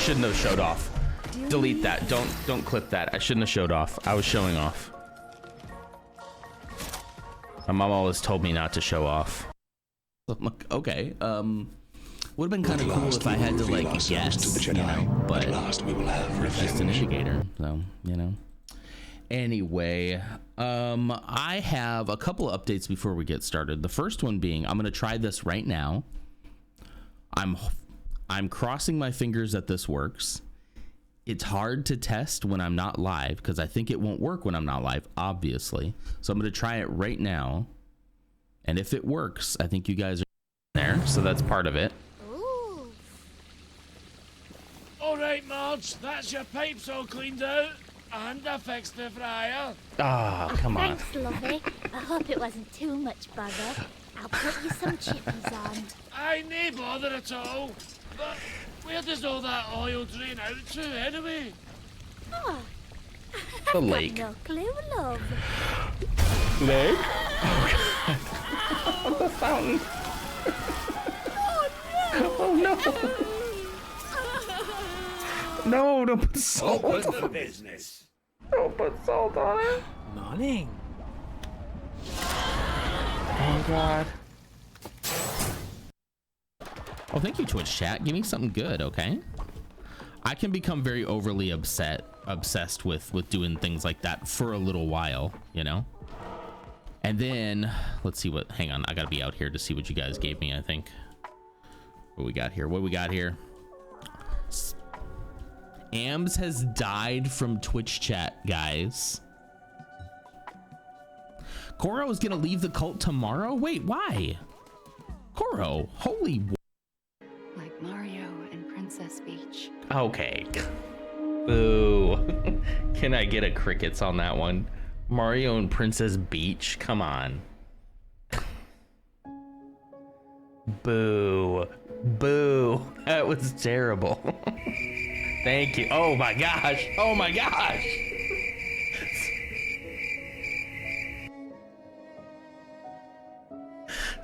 shouldn't have showed off. Delete that. Don't clip that. I shouldn't have showed off. I was showing off. My mom always told me not to show off. I'm like, okay. Would have been kind of cool if I had to like guess, you know, but it's just an indicator, so you know. Anyway, I have a couple of updates before we get started. The first one being, I'm gonna try this right now. I'm crossing my fingers that this works. It's hard to test when I'm not live because I think it won't work when I'm not live, obviously. So I'm gonna try it right now, and if it works, I think you guys are there. So that's part of it. Ooh. All right, Marge, that's your pipes all cleaned out. And I fixed the fryer. Ah, oh, come on. Thanks, lovey. I hope it wasn't too much bother. I'll put you some chippies on. I nae bother at all. But where does all that oil drain out to, anyway? Oh. The lake. No clue, love. Lake? Oh, God. The fountain. Oh, no. No, don't put salt on Open the business. Don't put salt on it. Morning. Oh, God. Oh, thank you, Twitch chat. Give me something good, okay? I can become very overly obsessed with doing things like that for a little while, you know? And then, let's see what, hang on. I gotta be out here to see what you guys gave me, I think. What we got here? What we got here? Ams has died from Twitch chat, guys. Koro is gonna leave the cult tomorrow? Wait, why? Koro, holy. Like Mario and Princess Peach. Okay. Boo. Can I get a crickets on that one? Mario and Princess Peach? Come on. Boo. Boo. That was terrible. Thank you. Oh my gosh. Oh my gosh.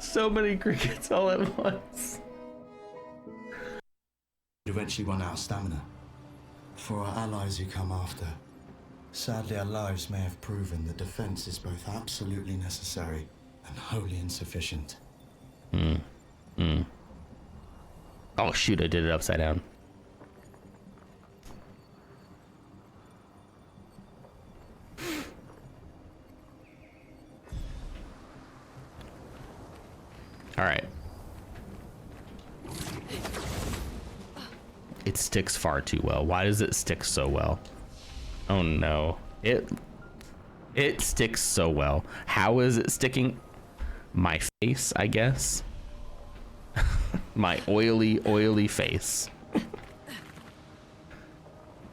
So many crickets all at once. Eventually run out of stamina. For our allies who come after, sadly our lives may have proven the defense is both absolutely necessary and wholly insufficient. Oh shoot, I did it upside down. All right. It sticks far too well. Why does it stick so well? Oh no. It sticks so well. How is it sticking? My face, I guess. My oily face.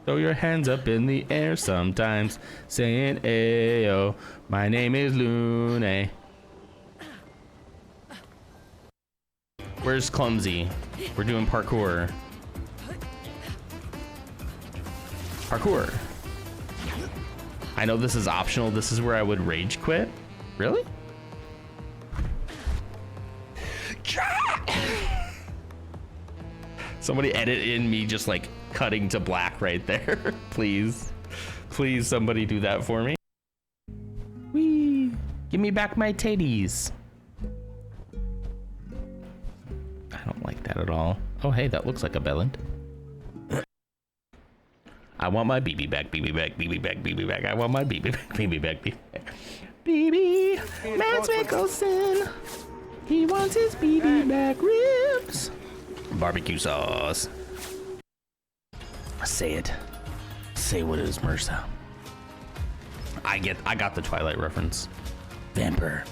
Throw your hands up in the air sometimes, saying, "Ayo, my name is Lune." Where's Clumsy? We're doing parkour. Parkour. I know this is optional. This is where I would rage quit. Really? Somebody edit in me just like cutting to black right there. Please. Please, somebody do that for me. Whee! Give me back my titties. I don't like that at all. Oh, hey, that looks like a bellend. I want my BB back, BB back, BB back, BB back. I want my BB back, BB back, BB back. BB, Mads Mikkelsen. He wants his BB back ribs. Barbecue sauce. Say it. Say what it is, Mersa. I got the Twilight reference. Vampire.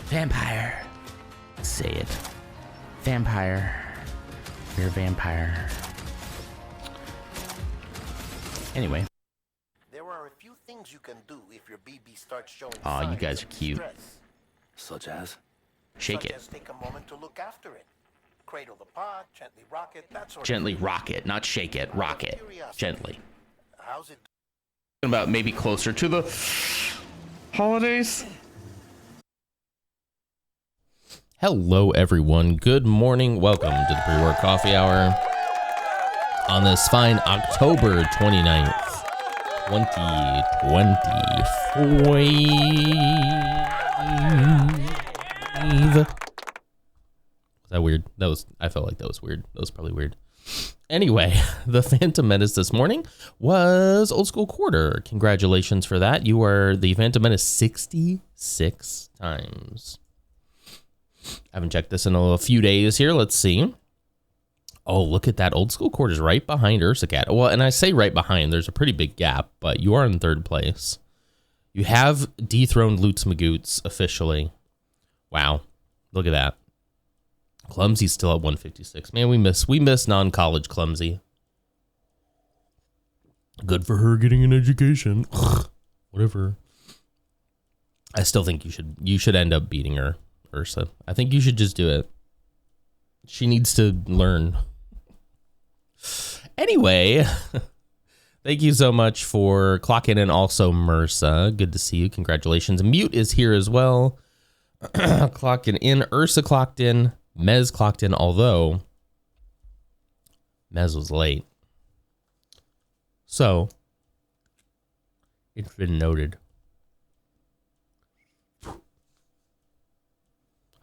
Vampire. Say it. Vampire. You're a vampire. Anyway. There are a few things you can do if your BB starts showing Aw, you signs guys are of cute. distress. Such as? Shake Such it. as take a moment to look after it. Cradle the pot, gently rock it, that sort Gently of thing. rock it, not shake it. Rock it. Gently. How's it? About maybe closer to the holidays. Hello, everyone. Good morning. Welcome to the pre-work coffee hour. on this fine October 29th, 2025. Was that weird? I felt like that was weird. That was probably weird. Anyway, the Phantom Menace this morning was Old School Quarter. Congratulations for that. You are the Phantom Menace 66 times. I haven't checked this in a few days here. Let's see. Oh, look at that. Old School Quarters right behind Ursa Cat. Well, and I say right behind. There's a pretty big gap, but you are in third place. You have dethroned Loots Magoots officially. Wow. Look at that. Clumsy's still at 156. Man, we miss non-college Clumsy. Good for her getting an education. Whatever. I still think you should end up beating her, Ursa. I think you should just do it. She needs to learn. Anyway, thank you so much for clocking in. Also, Mersa, good to see you. Congratulations. Mute is here as well. Clocking in. Ursa clocked in. Mez clocked in, although Mez was late. So, it's been noted. I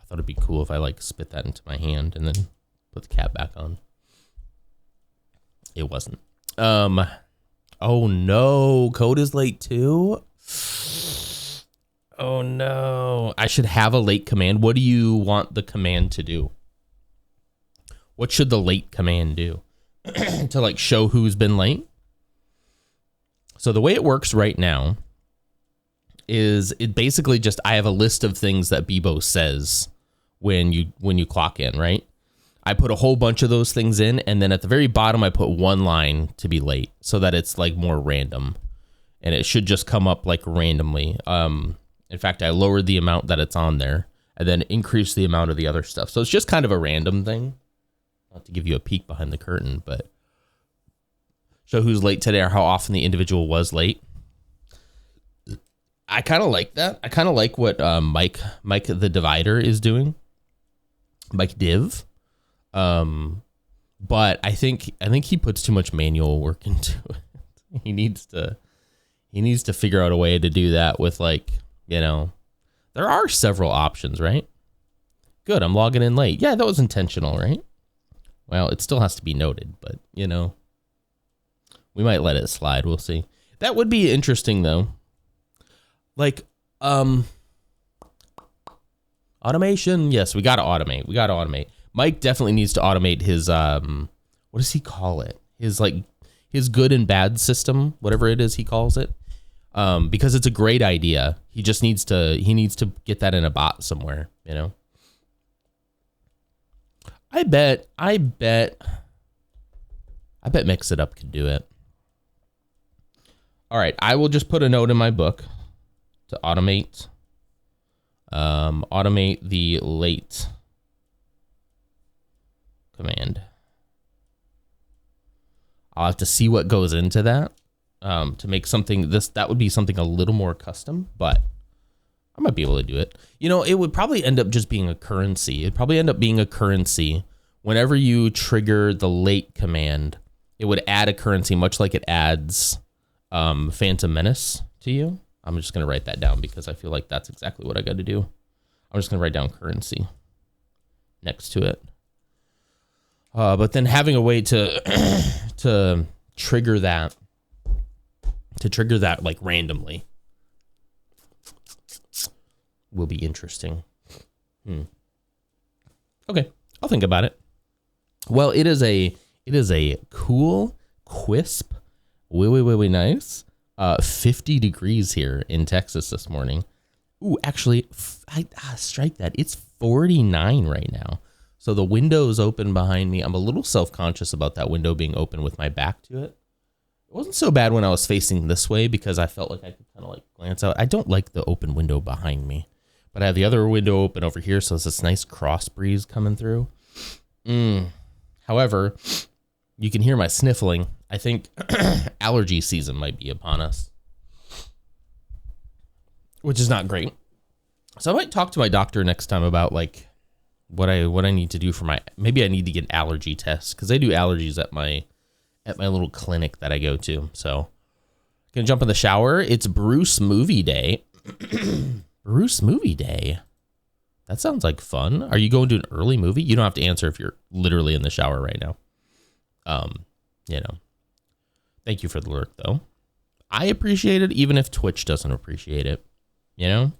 thought it'd be cool if I spit that into my hand and then put the cap back on. It wasn't. Oh no, Code is late too. Oh no, I should have a late command. What do you want the command to do? What should the late command do? To show who's been late? So the way it works right now is it basically just, I have a list of things that Bebo says when you clock in, right? I put a whole bunch of those things in, and then at the very bottom I put one line to be late so that it's more random, and it should just come up randomly. In fact, I lowered the amount that it's on there and then increased the amount of the other stuff. So it's just kind of a random thing. Not to give you a peek behind the curtain, but show who's late today or how often the individual was late. I kind of like that. I kind of like what Mike the Divider is doing. Mike Div. But I think he puts too much manual work into it. He needs to figure out a way to do that with there are several options, right? Good, I'm logging in late. Yeah, that was intentional, right? Well, it still has to be noted, but we might let it slide. We'll see. That would be interesting though. Automation. Yes, we got to automate. Mike definitely needs to automate his, what does he call it? His good and bad system, whatever it is he calls it. Because it's a great idea. He just needs to get that in a bot somewhere, I bet Mix It Up could do it. All right, I will just put a note in my book to automate the late command. I'll have to see what goes into that to make something that would be something a little more custom, but I might be able to do it. It would probably end up just being a currency. It'd probably end up being a currency whenever you trigger the late command. It would add a currency, much like it adds Phantom Menace to you. I'm just going to write that down because I feel like that's exactly what I got to do. I'm just going to write down currency next to it. But then having a way to trigger that, randomly will be interesting. Okay, I'll think about it. Well, it is a cool, crisp, way nice 50 degrees here in Texas this morning. Ooh, actually, strike that. It's 49 right now. So the window is open behind me. I'm a little self-conscious about that window being open with my back to it. It wasn't so bad when I was facing this way because I felt like I could kind of glance out. I don't like the open window behind me, but I have the other window open over here, so it's this nice cross breeze coming through. However, you can hear my sniffling. I think allergy season might be upon us, which is not great. So I might talk to my doctor next time about what I need to do for maybe I need to get an allergy test because they do allergies at at my little clinic that I go to. So gonna jump in the shower. It's Bruce movie day. Bruce movie day. That sounds like fun. Are you going to an early movie? You don't have to answer if you're literally in the shower right now. You know. Thank you for the lurk though. I appreciate it even if Twitch doesn't appreciate it. You know?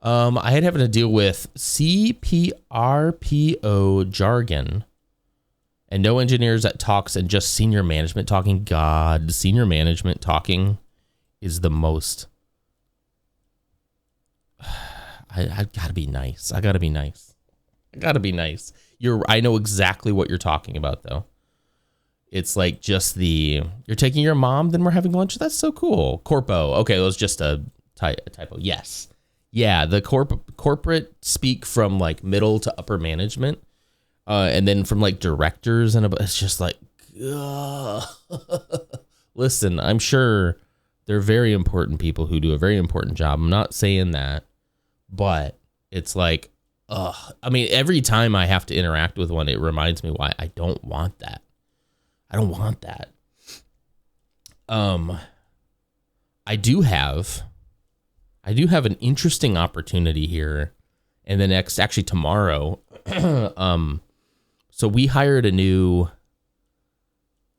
I had having to deal with CPRPO jargon and no engineers at talks and just senior management talking. God, senior management talking is the most. I gotta be nice. I gotta be nice. I know exactly what you're talking about though. It's like just you're taking your mom, then we're having lunch. That's so cool. Corpo. Okay, it was just a typo. Yes. Yeah, the corporate speak from like middle to upper management, and then from like directors and it's just like, listen, I'm sure they're very important people who do a very important job. I'm not saying that, but it's like, I mean, every time I have to interact with one, it reminds me why I don't want that. I don't want that. I do have an interesting opportunity here in the next, actually tomorrow. So we hired a new,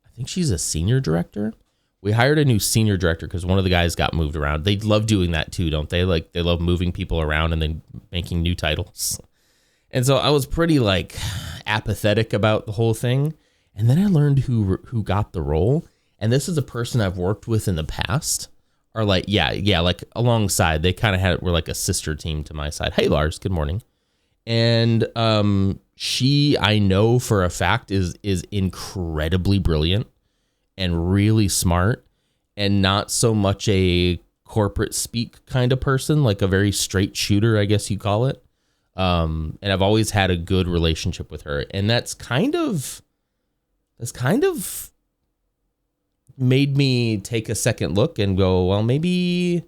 I think she's a senior director. We hired a new senior director because one of the guys got moved around. They love doing that too, don't they? Like they love moving people around and then making new titles. And so I was pretty like apathetic about the whole thing. And then I learned who got the role. And this is a person I've worked with in the past. Are like, yeah, like alongside. They kind of were like a sister team to my side. Hey, Lars, good morning. And she, I know for a fact, is incredibly brilliant and really smart and not so much a corporate speak kind of person, like a very straight shooter, I guess you call it. And I've always had a good relationship with her. And that's kind of made me take a second look and go, well, maybe,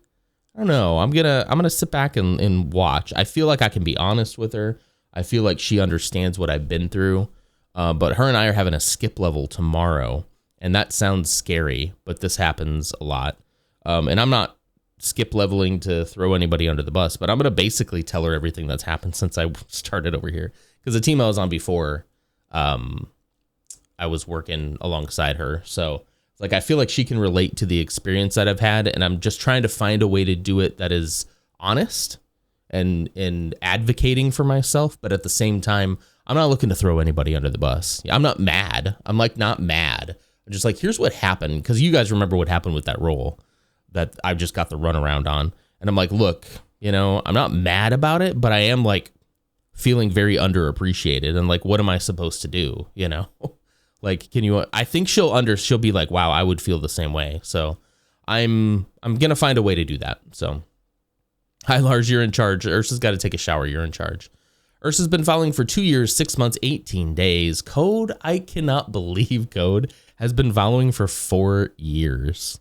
I don't know. I'm gonna sit back and watch. I feel like I can be honest with her. I feel like she understands what I've been through. But her and I are having a skip level tomorrow, and that sounds scary, but this happens a lot. And I'm not skip leveling to throw anybody under the bus, but I'm gonna basically tell her everything that's happened since I started over here. Because the team I was on before, I was working alongside her, so like I feel like she can relate to the experience that I've had, and I'm just trying to find a way to do it that is honest and advocating for myself, but at the same time, I'm not looking to throw anybody under the bus. I'm not mad. I'm like not mad. I'm just like, here's what happened, because you guys remember what happened with that role that I just got the runaround on, and I'm like, look, you know, I'm not mad about it, but I am like feeling very underappreciated, and like, what am I supposed to do, you know? Like, I think she'll be like, wow, I would feel the same way. So I'm going to find a way to do that. So hi, Lars, you're in charge. Ursa's got to take a shower. You're in charge. Ursa's been following for 2 years, 6 months, 18 days. Code, I cannot believe Code has been following for 4 years.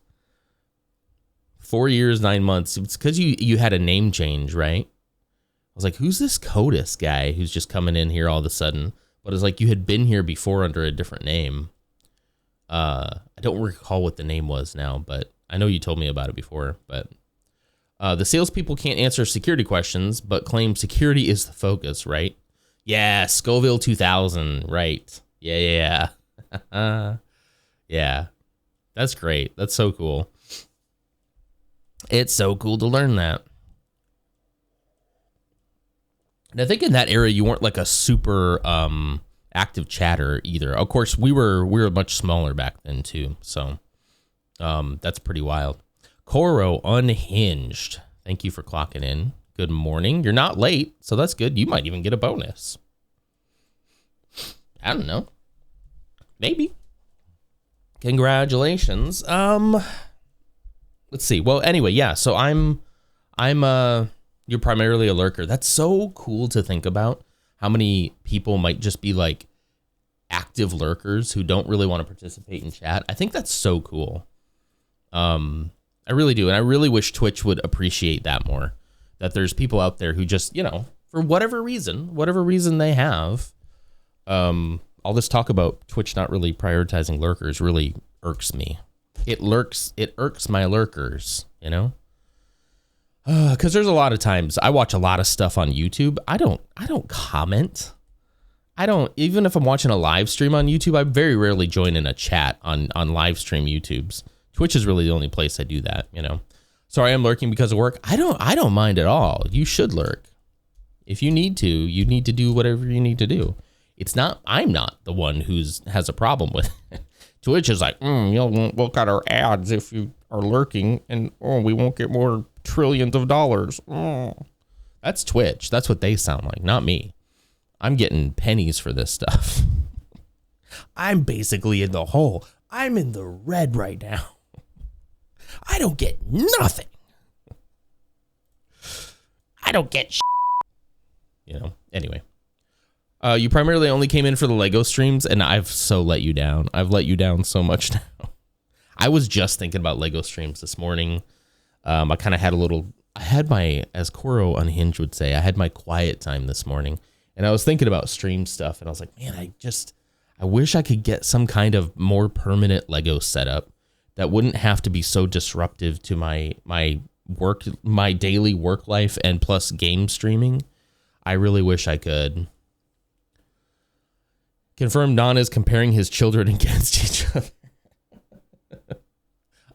4 years, 9 months. It's because you had a name change, right? I was like, who's this Codus guy who's just coming in here all of a sudden? But it's like you had been here before under a different name. I don't recall what the name was now, but I know you told me about it before. But the salespeople can't answer security questions, but claim security is the focus, right? Yeah, Scoville 2000, right? Yeah. Yeah, that's great. That's so cool. It's so cool to learn that. And I think in that era, you weren't like a super active chatter either. Of course, we were much smaller back then too. So that's pretty wild. Koro Unhinged. Thank you for clocking in. Good morning. You're not late, so that's good. You might even get a bonus. I don't know. Maybe. Congratulations. Let's see. Well, anyway, yeah. So I'm you're primarily a lurker. That's so cool to think about. How many people might just be like active lurkers who don't really want to participate in chat. I think that's so cool. I really do. And I really wish Twitch would appreciate that more. That there's people out there who just, you know, for whatever reason they have, all this talk about Twitch not really prioritizing lurkers really irks me. It irks my lurkers, you know? Because there's a lot of times I watch a lot of stuff on YouTube. I don't comment. Even if I'm watching a live stream on YouTube, I very rarely join in a chat on live stream YouTubes. Twitch is really the only place I do that, you know? Sorry, I'm lurking because of work. I don't mind at all. You should lurk. If you need to do whatever you need to do. I'm not the one has a problem with it. Twitch is like, you won't look at our ads if you are lurking, and we won't get more trillions of dollars. That's Twitch. That's what they sound like, not me. I'm getting pennies for this stuff. I'm basically in the hole. I'm in the red right now. I don't get nothing. I don't get shit. You know, anyway. You primarily only came in for the Lego streams, and I've so let you down. I've let you down so much now. I was just thinking about Lego streams this morning. I kind of had as Koro Unhinged would say, I had my quiet time this morning, and I was thinking about stream stuff, and I was like, man, I wish I could get some kind of more permanent Lego setup that wouldn't have to be so disruptive to my daily work life and plus game streaming. I really wish I could. Confirmed Non is comparing his children against each other.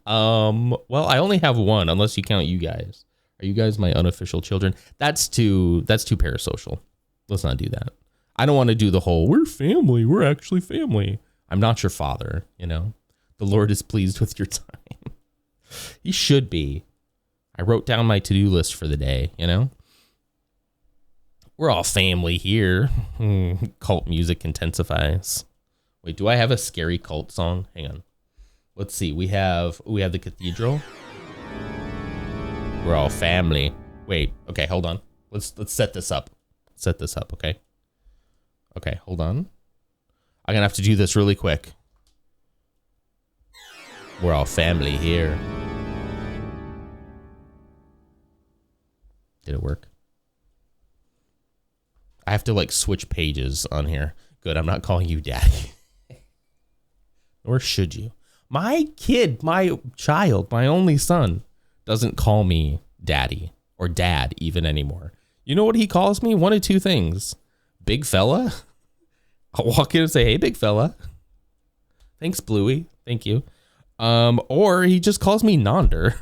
Well, I only have one, unless you count you guys. Are you guys my unofficial children? That's too parasocial. Let's not do that. I don't want to do the whole, we're family, we're actually family. I'm not your father, you know? The Lord is pleased with your time. He should be. I wrote down my to-do list for the day, you know? We're all family here. Cult music intensifies. Wait, do I have a scary cult song? Hang on. Let's see. We have the cathedral. We're all family. Wait, okay, hold on. Let's set this up. Set this up, okay? Okay, hold on. I'm gonna have to do this really quick. We're all family here. Did it work? I have to like switch pages on here. Good, I'm not calling you daddy. Or should you? My kid, my child, my only son doesn't call me daddy or dad even anymore. You know what he calls me? One of two things. Big fella. I'll walk in and say, hey, big fella. Thanks, Bluey. Thank you. Or he just calls me Nonder.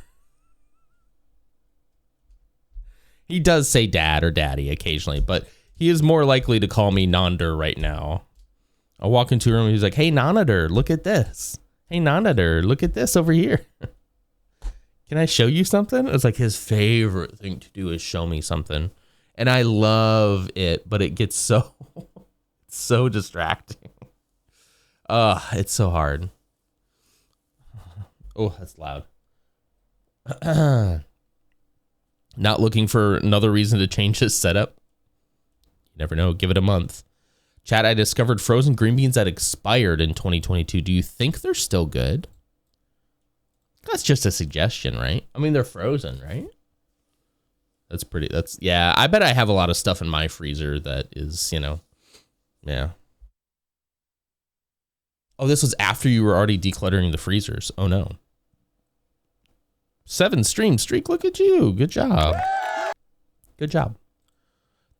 He does say dad or daddy occasionally, but he is more likely to call me Nonder right now. I'll walk into a room and he's like, hey, Nonder, look at this. Hey, Nonder, look at this over here. Can I show you something? It's like his favorite thing to do is show me something. And I love it, but it gets so distracting. It's so hard. Oh, that's loud. Not looking for another reason to change his setup? You never know. Give it a month. Chat, I discovered frozen green beans that expired in 2022. Do you think they're still good? That's just a suggestion, right? I mean, they're frozen, right? Yeah, I bet I have a lot of stuff in my freezer that is, you know, yeah. Oh, this was after you were already decluttering the freezers. Oh, no. 7 stream streak. Look at you. Good job. Good job.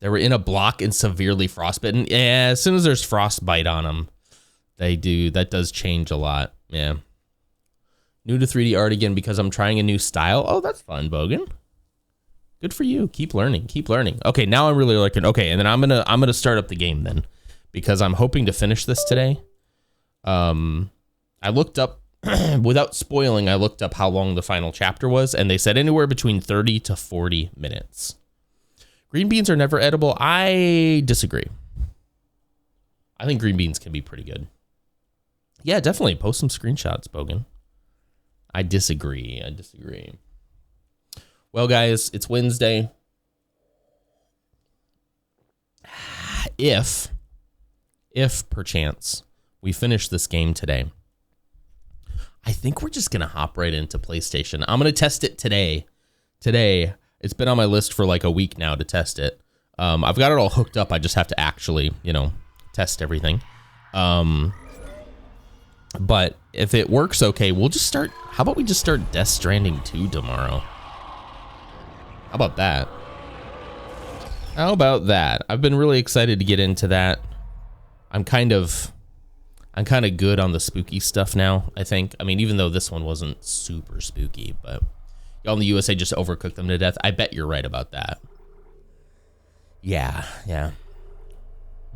They were in a block and severely frostbitten. Yeah, as soon as there's frostbite on them, that does change a lot. Yeah. New to 3D art again because I'm trying a new style. Oh, that's fun, Bogan. Good for you. Keep learning. Keep learning. Okay, now I'm really liking. Okay, and then I'm gonna start up the game then, because I'm hoping to finish this today. I looked up without spoiling. I looked up how long the final chapter was, and they said anywhere between 30 to 40 minutes. Green beans are never edible. I disagree. I think green beans can be pretty good. Yeah, definitely. Post some screenshots, Bogan. I disagree. Well, guys, it's Wednesday. If perchance we finish this game today, I think we're just going to hop right into PlayStation. I'm going to test it today. It's been on my list for like a week now to test it. I've got it all hooked up. I just have to actually, test everything. But if it works okay, we'll just start. How about we just start Death Stranding 2 tomorrow? How about that? How about that? I've been really excited to get into that. I'm kind of good on the spooky stuff now, I think. I mean, even though this one wasn't super spooky, but y'all in the USA just overcooked them to death. I bet you're right about that. Yeah.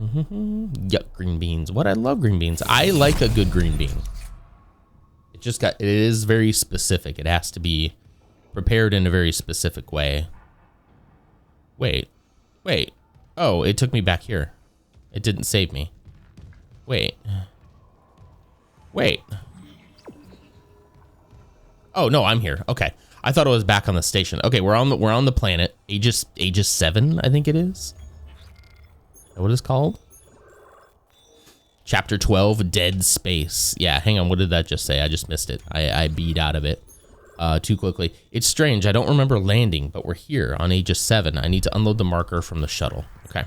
Yuck, green beans. What? I love green beans. I like a good green bean. It is very specific. It has to be prepared in a very specific way. Wait. Oh, it took me back here. It didn't save me. Wait. Oh no, I'm here. Okay. I thought it was back on the station. Okay, we're on the planet. Aegis 7, I think it is. Is that what it's called? Chapter 12, Dead Space. Yeah, hang on, what did that just say? I just missed it. I beat out of it too quickly. It's strange, I don't remember landing, but we're here on Aegis 7. I need to unload the marker from the shuttle. Okay.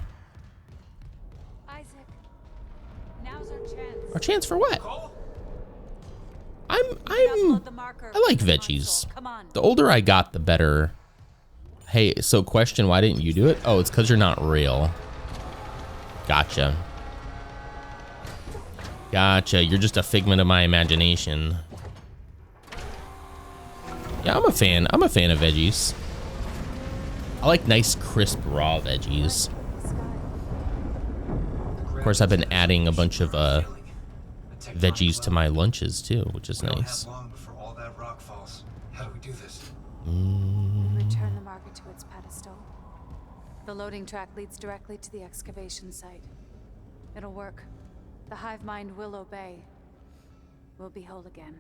Isaac, now's our chance. Our chance for what? I like veggies. The older I got, the better. Hey, so question, why didn't you do it? Oh, it's because you're not real. Gotcha. You're just a figment of my imagination. Yeah, I'm a fan of veggies. I like nice, crisp, raw veggies. Of course, I've been adding a bunch of veggies to my lunches too, which is nice. How do we do this? Return the marker to its pedestal. The loading track leads directly to the excavation site. It'll work. The hive mind will obey. We'll be whole again.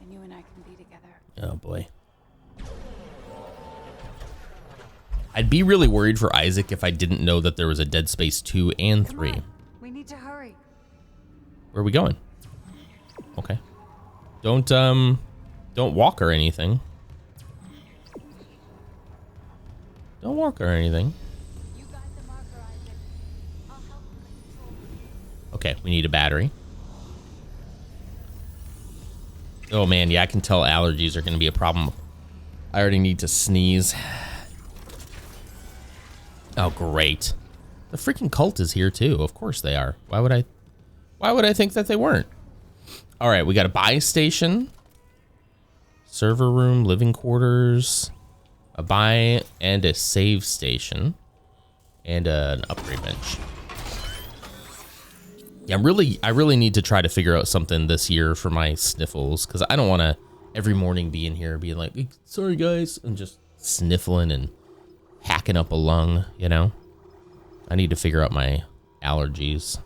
And you and I can be together. Oh boy. I'd be really worried for Isaac if I didn't know that there was a Dead Space 2 and 3. Come on. We need to hurry. Where are we going? Okay. Don't walk or anything. Don't walk or anything. You got the marker, Isaac. I'll help you control. Okay, we need a battery. Oh man, yeah, I can tell allergies are going to be a problem. I already need to sneeze. Oh, great. The freaking cult is here too. Of course they are. Why would I think that they weren't? All right, we got a buy station, server room, living quarters, a buy and a save station, and an upgrade bench. Yeah, I really need to try to figure out something this year for my sniffles, because I don't want to every morning be in here being like, sorry guys, and just sniffling and hacking up a lung, you know? I need to figure out my allergies.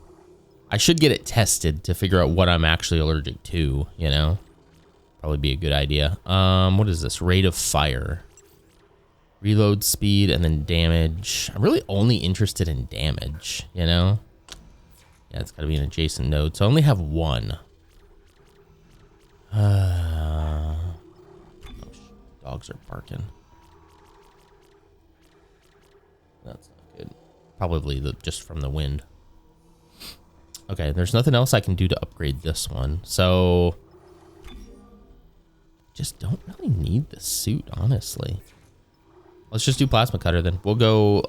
I should get it tested to figure out what I'm actually allergic to, you know? Probably be a good idea. What is this? Rate of fire. Reload speed and then damage. I'm really only interested in damage, you know? Yeah, it's got to be an adjacent node. So I only have one. Dogs are barking. That's not good. Probably just from the wind. Okay, there's nothing else I can do to upgrade this one. So just don't really need the suit, honestly. Let's just do plasma cutter then. We'll go,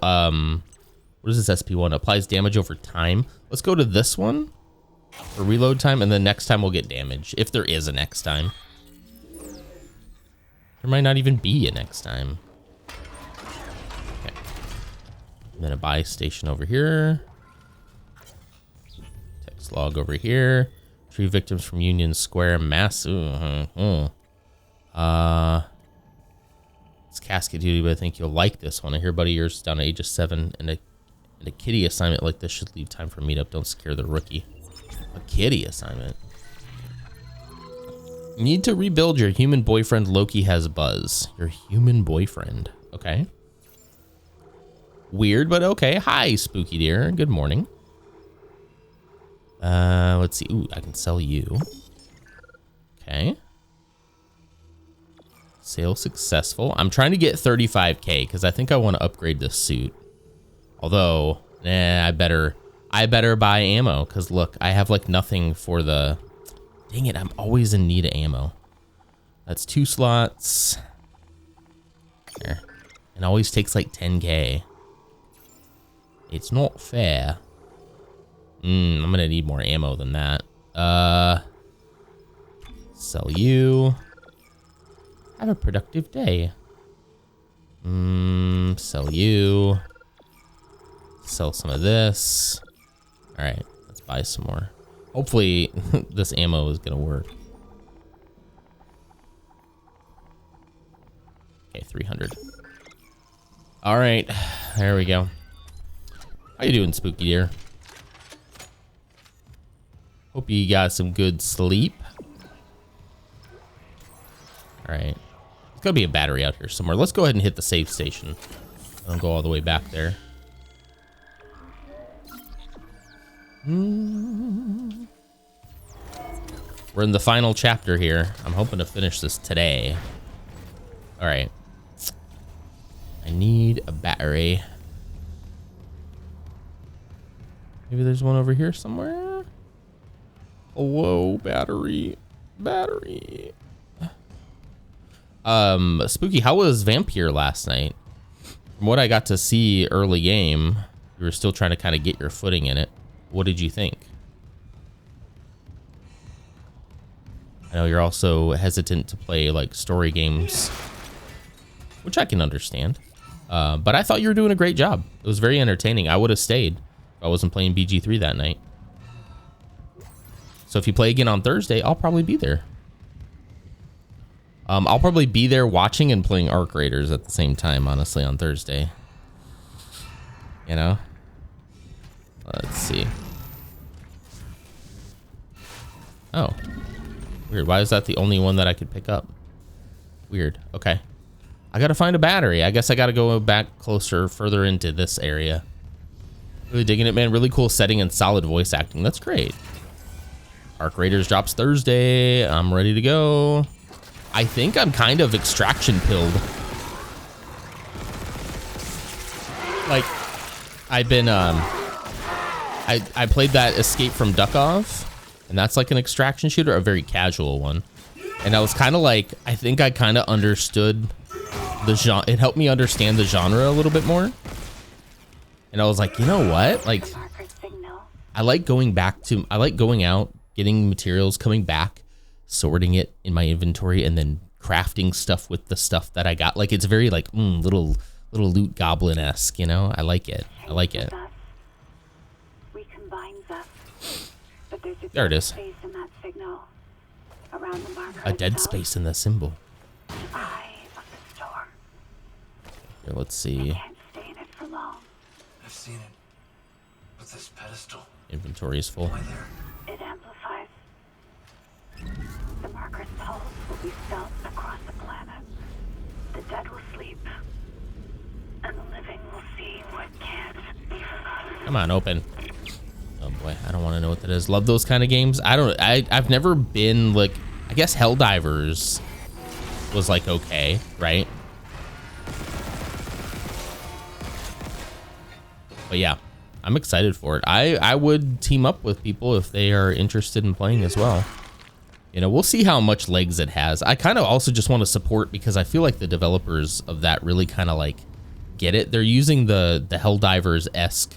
what is this SP1? Applies damage over time. Let's go to this one for reload time, and then next time we'll get damage, if there is a next time. There might not even be a next time. Okay. And then a buy station over here. Text log over here. Tree victims from Union Square. Mass. It's casket duty, but I think you'll like this one. I hear buddy yours down to Aegis 7, and a kitty assignment like this should leave time for meetup. Don't scare the rookie. A kitty assignment. Need to rebuild your human boyfriend. Loki has buzz. Your human boyfriend. Okay. Weird, but okay. Hi, Spooky Deer. Good morning. Let's see. Ooh, I can sell you. Okay. Sale successful. I'm trying to get 35k because I think I want to upgrade this suit. Although, I better I better buy ammo, because look, I have like nothing for the... Dang it, I'm always in need of ammo. That's 2 slots. There. It always takes like 10k. It's not fair. I'm gonna need more ammo than that. Sell you. Have a productive day. Sell you. Sell some of this. All right, let's buy some more. Hopefully this ammo is gonna work. Okay, 300. All right, there we go. How you doing, Spooky dear? Hope you got some good sleep. All right, there's gotta be a battery out here somewhere. Let's go ahead and hit the save station. I don't go all the way back there. We're in the final chapter here. I'm hoping to finish this today. All right. I need a battery. Maybe there's one over here somewhere. Hello, battery. Battery. Spooky, how was Vampire last night? From what I got to see early game, you were still trying to kind of get your footing in it. What did you think? I know you're also hesitant to play like story games, which I can understand. But I thought you were doing a great job. It was very entertaining. I would have stayed if I wasn't playing BG3 that night. So if you play again on Thursday, I'll probably be there. I'll probably be there watching and playing Arc Raiders at the same time, honestly, on Thursday. You know? Let's see. Oh. Weird. Why is that the only one that I could pick up? Weird. Okay. I gotta find a battery. I guess I gotta go back closer, further into this area. Really digging it, man. Really cool setting and solid voice acting. That's great. Arc Raiders drops Thursday. I'm ready to go. I think I'm kind of extraction pilled. Like, I've been, I played that Escape from Duckov, and that's like an extraction shooter, a very casual one. And I was kind of like, I think I kind of understood the genre. It helped me understand the genre a little bit more. And I was like, you know what? Like, I like going out, getting materials, coming back, sorting it in my inventory, and then crafting stuff with the stuff that I got. Like, it's very like little loot goblin-esque, you know? I like it. I like it. There it is. A dead space in the symbol. Here, let's see. I've seen it. But this pedestal. Inventory is full. It amplifies. The marker's pulse will be felt across the planet. The dead will sleep. And the living will see what can't be forgotten. Come on, open. Oh boy, I don't want to know what that is. Love those kind of games. I've never been like, I guess Helldivers was like okay, right? But yeah, I'm excited for it. I would team up with people if they are interested in playing as well. You know, we'll see how much legs it has. I kind of also just want to support because I feel like the developers of that really kind of like get it. They're using the Helldivers-esque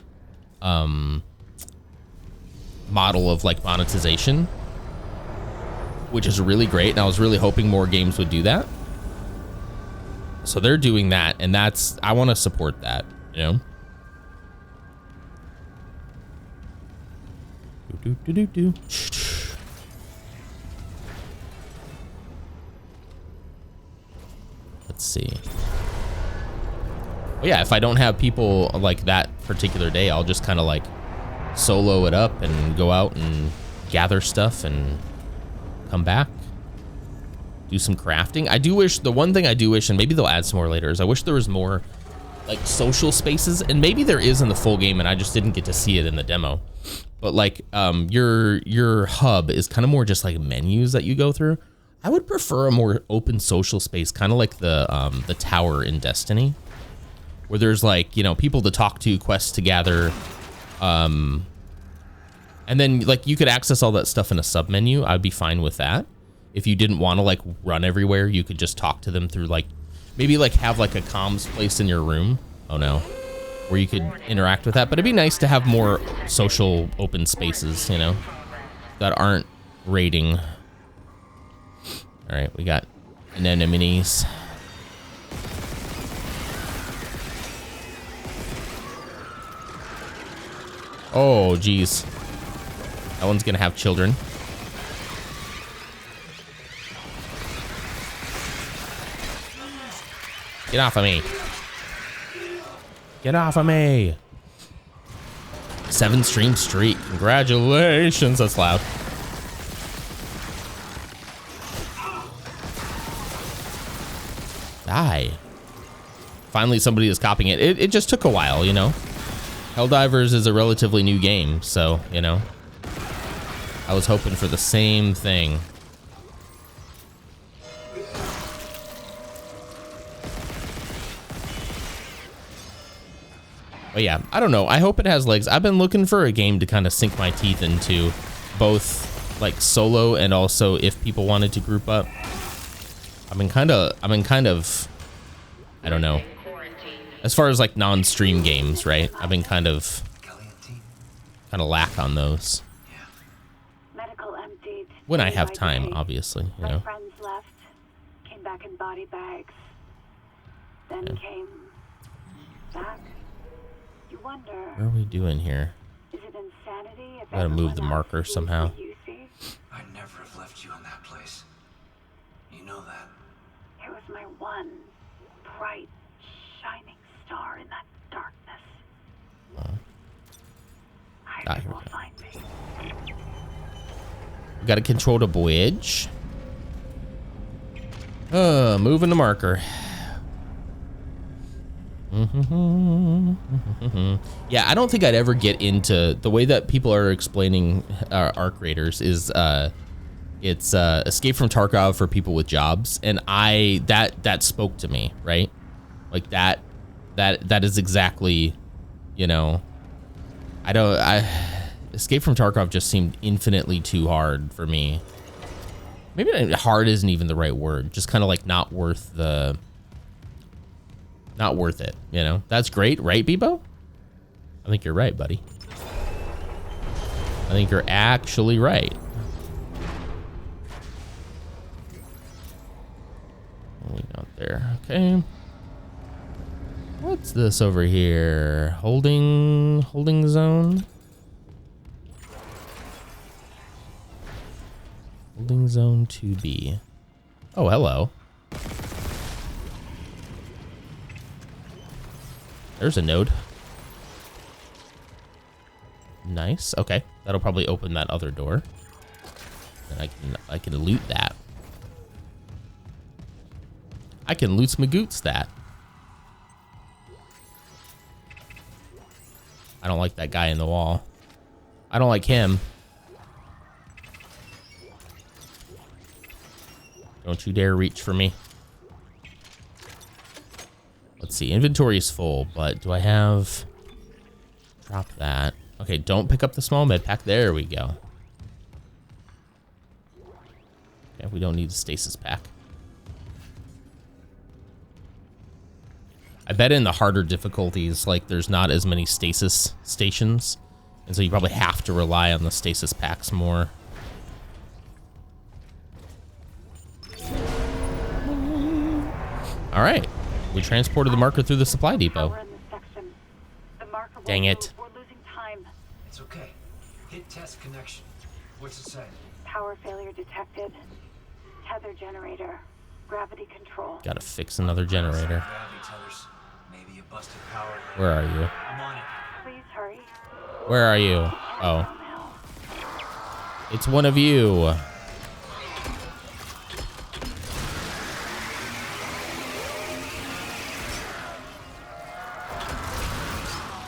model of like monetization, which is really great. And I was really hoping more games would do that. So they're doing that, and I want to support that, you know? Let's see. Well, yeah, if I don't have people like that particular day, I'll just kind of like solo it up and go out and gather stuff and come back, do some crafting. I do wish, the one thing I do wish, and maybe they'll add some more later, is I wish there was more like social spaces, and maybe there is in the full game and I just didn't get to see it in the demo. But like your hub is kind of more just like menus that you go through. I would prefer a more open social space, kind of like the tower in Destiny, where there's like, you know, people to talk to, quests to gather, And then like you could access all that stuff in a sub menu. I'd be fine with that. If you didn't want to like run everywhere, you could just talk to them through like, maybe like have like a comms place in your room. Oh no. Where you could interact with that. But it'd be nice to have more social open spaces, you know, that aren't raiding. All right, we got anemones. Oh, geez. That one's gonna have children. Get off of me. Get off of me. 7 stream streak. Congratulations. That's loud. Die. Finally, somebody is copying it. It just took a while, you know. Helldivers is a relatively new game, so, you know. I was hoping for the same thing. But yeah, I don't know. I hope it has legs. I've been looking for a game to kind of sink my teeth into, both like solo and also if people wanted to group up. I've been kind of, I don't know. As far as like non-stream games, right? I've been kind of lack on those. Medical emptied. When I have time, obviously, you know. My friends left, came back in body bags, then came back. You wonder. What are we doing here? Is it insanity? If Gotta move the marker somehow. I'd never have left you in that place. You know that. It was my one bright, shining star in that darkness. Here we go. We gotta control the bridge. Moving the marker. Yeah, I don't think I'd ever get into the way that people are explaining Arc Raiders is it's Escape from Tarkov for people with jobs, and that spoke to me, right? Like that is exactly, you know, Escape from Tarkov just seemed infinitely too hard for me. Maybe hard isn't even the right word, just kind of like not worth it, you know. That's great, right, Bebo? I think you're right, buddy. I think you're actually right. What we got there? Okay. What's this over here? Holding zone. Holding zone 2B. Oh, hello. There's a node. Nice. Okay, that'll probably open that other door. And I can loot that. I can loot Magoots that. I don't like that guy in the wall. I don't like him. Don't you dare reach for me. Let's see, inventory is full, but do I have... Drop that. Okay, don't pick up the small med pack. There we go. Okay, we don't need a stasis pack. I bet in the harder difficulties, like, there's not as many stasis stations, and so you probably have to rely on the stasis packs more. All right. We transported the marker through the supply depot. Dang it. We're losing time. It's okay. Hit test connection. What's it say? Power failure detected. Tether generator. Gravity control. Gotta fix another generator. Gravity tethers. Maybe a busted power. Where are you? I'm on it. Please hurry. Where are you? Oh. It's one of you.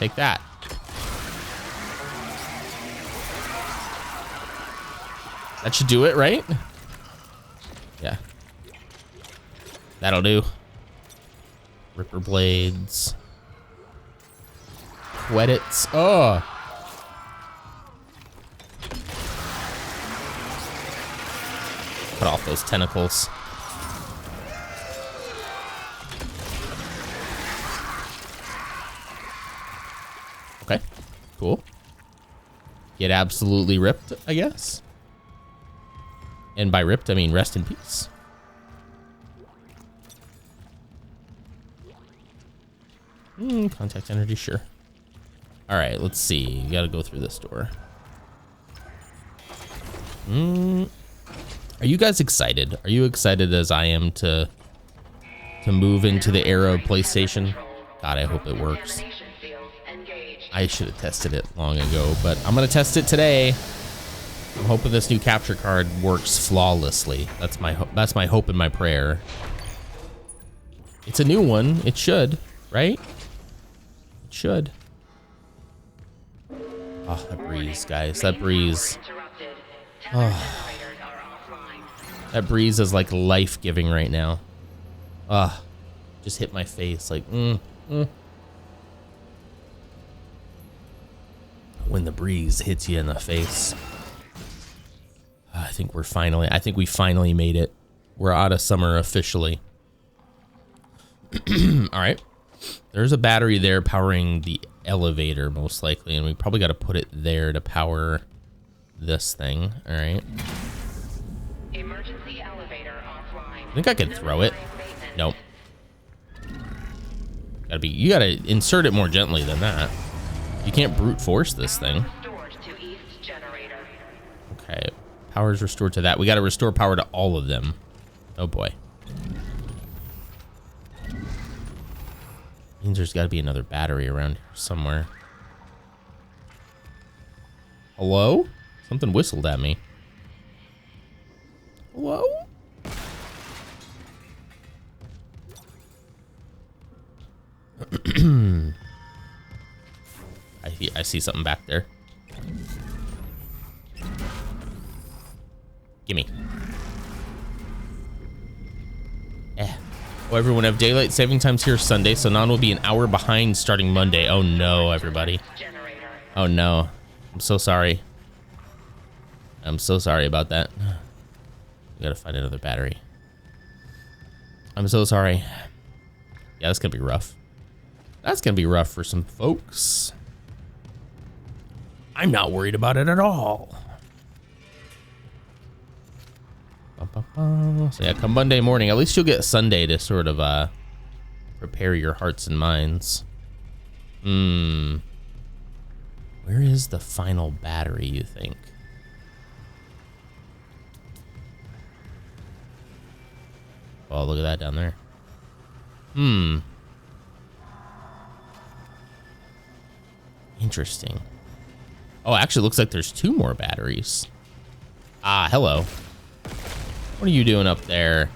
Take that. That should do it, right? Yeah. That'll do. Ripper blades. Credits. Oh. cut off those tentacles. Okay, cool. Get absolutely ripped, I guess. And by ripped, I mean rest in peace. Contact energy, sure. All right, let's see. You gotta go through this door. Are you guys excited? Are you excited as I am to move into the era of PlayStation? God, I hope it works. I should have tested it long ago, but I'm gonna test it today. I'm hoping this new capture card works flawlessly. That's my hope and my prayer. It's a new one. It should, right? It should. Oh, that breeze, guys. That breeze. Oh. That breeze is like life-giving right now. Just hit my face like, When the breeze hits you in the face. I think we finally made it. We're out of summer officially. All right. There's a battery there powering the elevator most likely, and we probably got to put it there to power this thing. All right. Emergency elevator offline. I think I can throw it. Nope. You gotta insert it more gently than that. You can't brute force this thing. Okay. Power is restored to that. We got to restore power to all of them. Oh boy. Means there's got to be another battery around here somewhere. Hello? Something whistled at me. Hello? I see something back there. Gimme. Oh, everyone have daylight saving times here Sunday, so Non will be an hour behind starting Monday. Oh no, everybody. Oh no. I'm so sorry. I'm so sorry about that. We gotta find another battery. I'm so sorry. Yeah, that's gonna be rough. That's gonna be rough for some folks. I'm not worried about it at all. So yeah, come Monday morning, at least you'll get Sunday to sort of prepare your hearts and minds. Where is the final battery, you think? Oh, look at that down there. Interesting. Oh, actually looks like there's 2 more batteries. Ah, hello. What are you doing up there?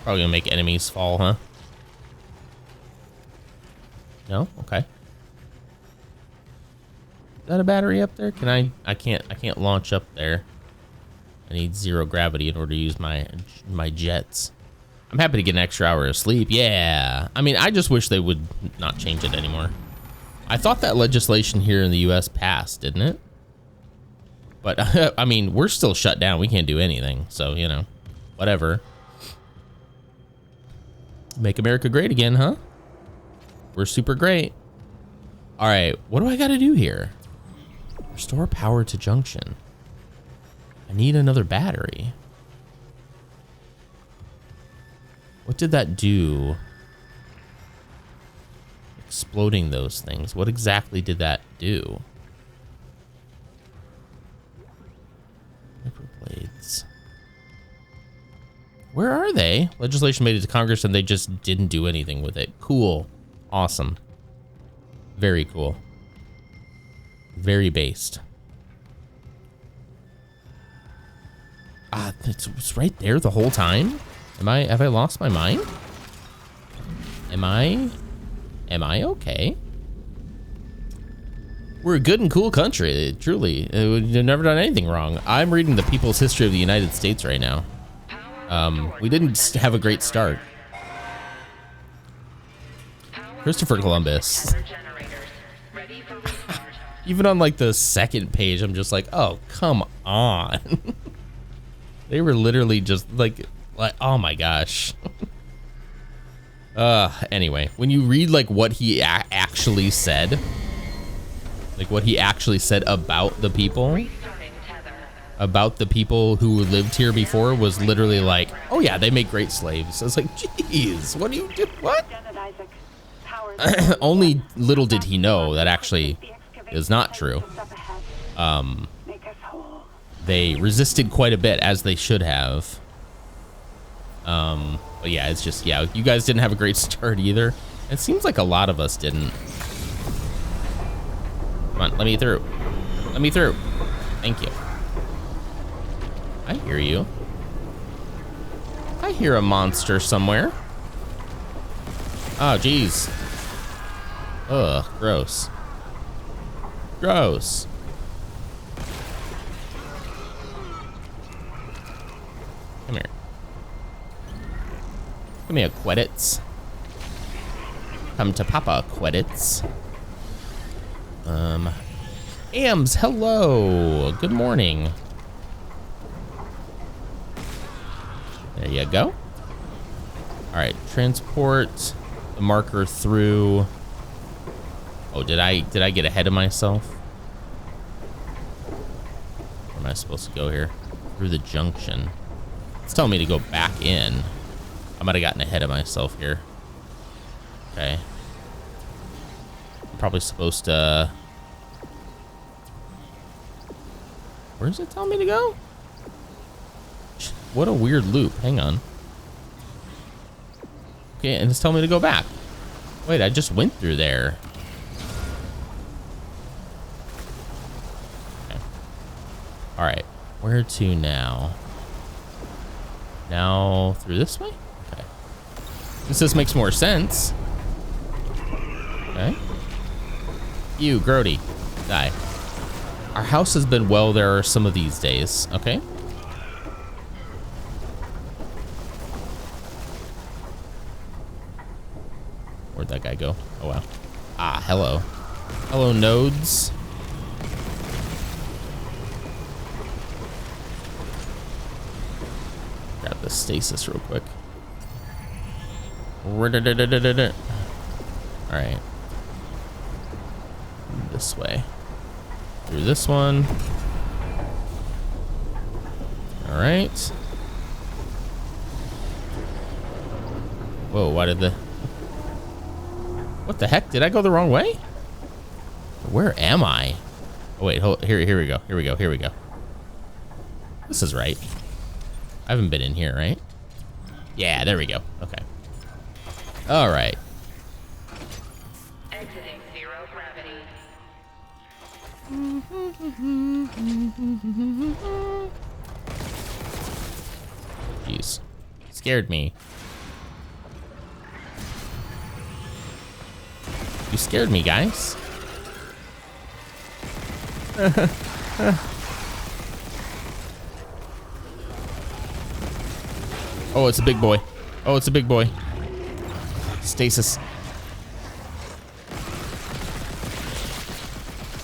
Probably gonna make enemies fall, huh? No? Okay. Is that a battery up there? Can I can't launch up there. I need 0 gravity in order to use my jets. I'm happy to get an extra hour of sleep. Yeah. I mean, I just wish they would not change it anymore. I thought that legislation here in the US passed, didn't it? But I mean, we're still shut down. We can't do anything. So, you know, whatever. Make America great again, huh? We're super great. All right. What do I got to do here? Restore power to junction. I need another battery. What did that do? Exploding those things. What exactly did that do? Microblades. Where are they? Legislation made it to Congress and they just didn't do anything with it. Cool. Awesome. Very cool. Very based. Ah, it's right there the whole time? Have I lost my mind? Am I okay? We're a good and cool country, truly. We've never done anything wrong. I'm reading the People's History of the United States right now. We didn't have a great start. Christopher Columbus. Even on like the second page, I'm just like, oh, come on. They were literally just like, oh my gosh. Anyway, when you read like what he actually said, like what he actually said about the people who lived here before was literally like, oh yeah, they make great slaves. I was like, geez, what do you do? What? Only little did he know that actually is not true. They resisted quite a bit, as they should have. But yeah, it's just, yeah, you guys didn't have a great start either. It seems like a lot of us didn't. Come on, let me through. Let me through. Thank you. I hear you. I hear a monster somewhere. Oh, geez. Ugh, gross. Gross. Come here. Give me a Quedits. Come to Papa, Quedits. Ams, hello. Good morning. There you go. All right, transport the marker through. Oh, did I get ahead of myself? Where am I supposed to go here? Through the junction. It's telling me to go back in. I might have gotten ahead of myself here. Okay. I'm probably supposed to... Where does it tell me to go? What a weird loop. Hang on. Okay, and it's telling me to go back. Wait, I just went through there. Okay. All right. Where to now? Now through this way? Okay. This makes more sense. Okay. You, Grody. Die. Our house has been well there some of these days. Okay. Where'd that guy go? Oh, wow. Ah, hello. Hello, nodes. Grab the stasis real quick. All right. This way. Through this one. All right. Whoa, why did the... What the heck? Did I go the wrong way? Where am I? Oh, wait, hold, here we go. Here we go. Here we go. This is right. I haven't been in here, right? Yeah, there we go. Okay. All right. Exiting zero gravity. Jeez. Scared me. You scared me, guys. Oh, it's a big boy. Oh, it's a big boy. Stasis.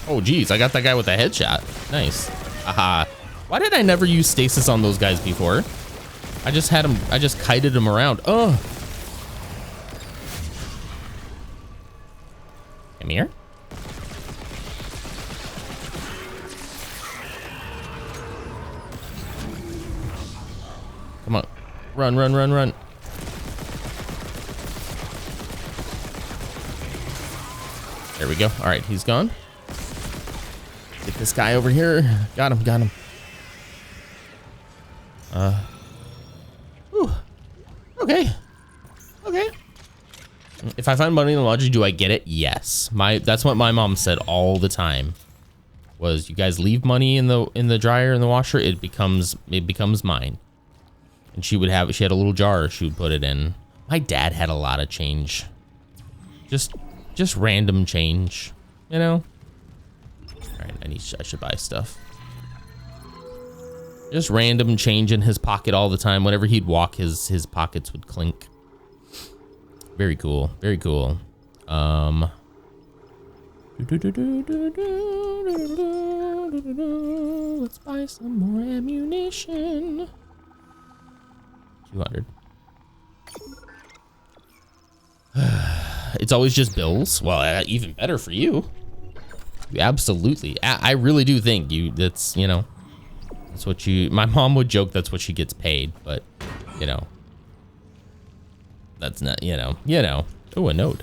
Oh, geez. I got that guy with a headshot. Nice. Aha. Why did I never use stasis on those guys before? I just had him. I just kited him around. Oh. Come here. Come on. Run, run, run, run. There we go. All right, he's gone. Get this guy over here. Got him, got him. Whew. Okay. Okay. If I find money in the laundry, do I get it? Yes. That's what my mom said all the time. Was you guys leave money in the dryer in the washer, it becomes mine. And she had a little jar she would put it in. My dad had a lot of change. Just random change, you know? All right, I should buy stuff. Just random change in his pocket all the time. Whenever he'd walk, his pockets would clink. Very cool. Very cool. Let's buy some more ammunition. 200. It's always just bills. Well, even better for you. Absolutely. I really do think that's, you know, that's what my mom would joke that's what she gets paid, but, you know, that's not, you know. Oh, a node.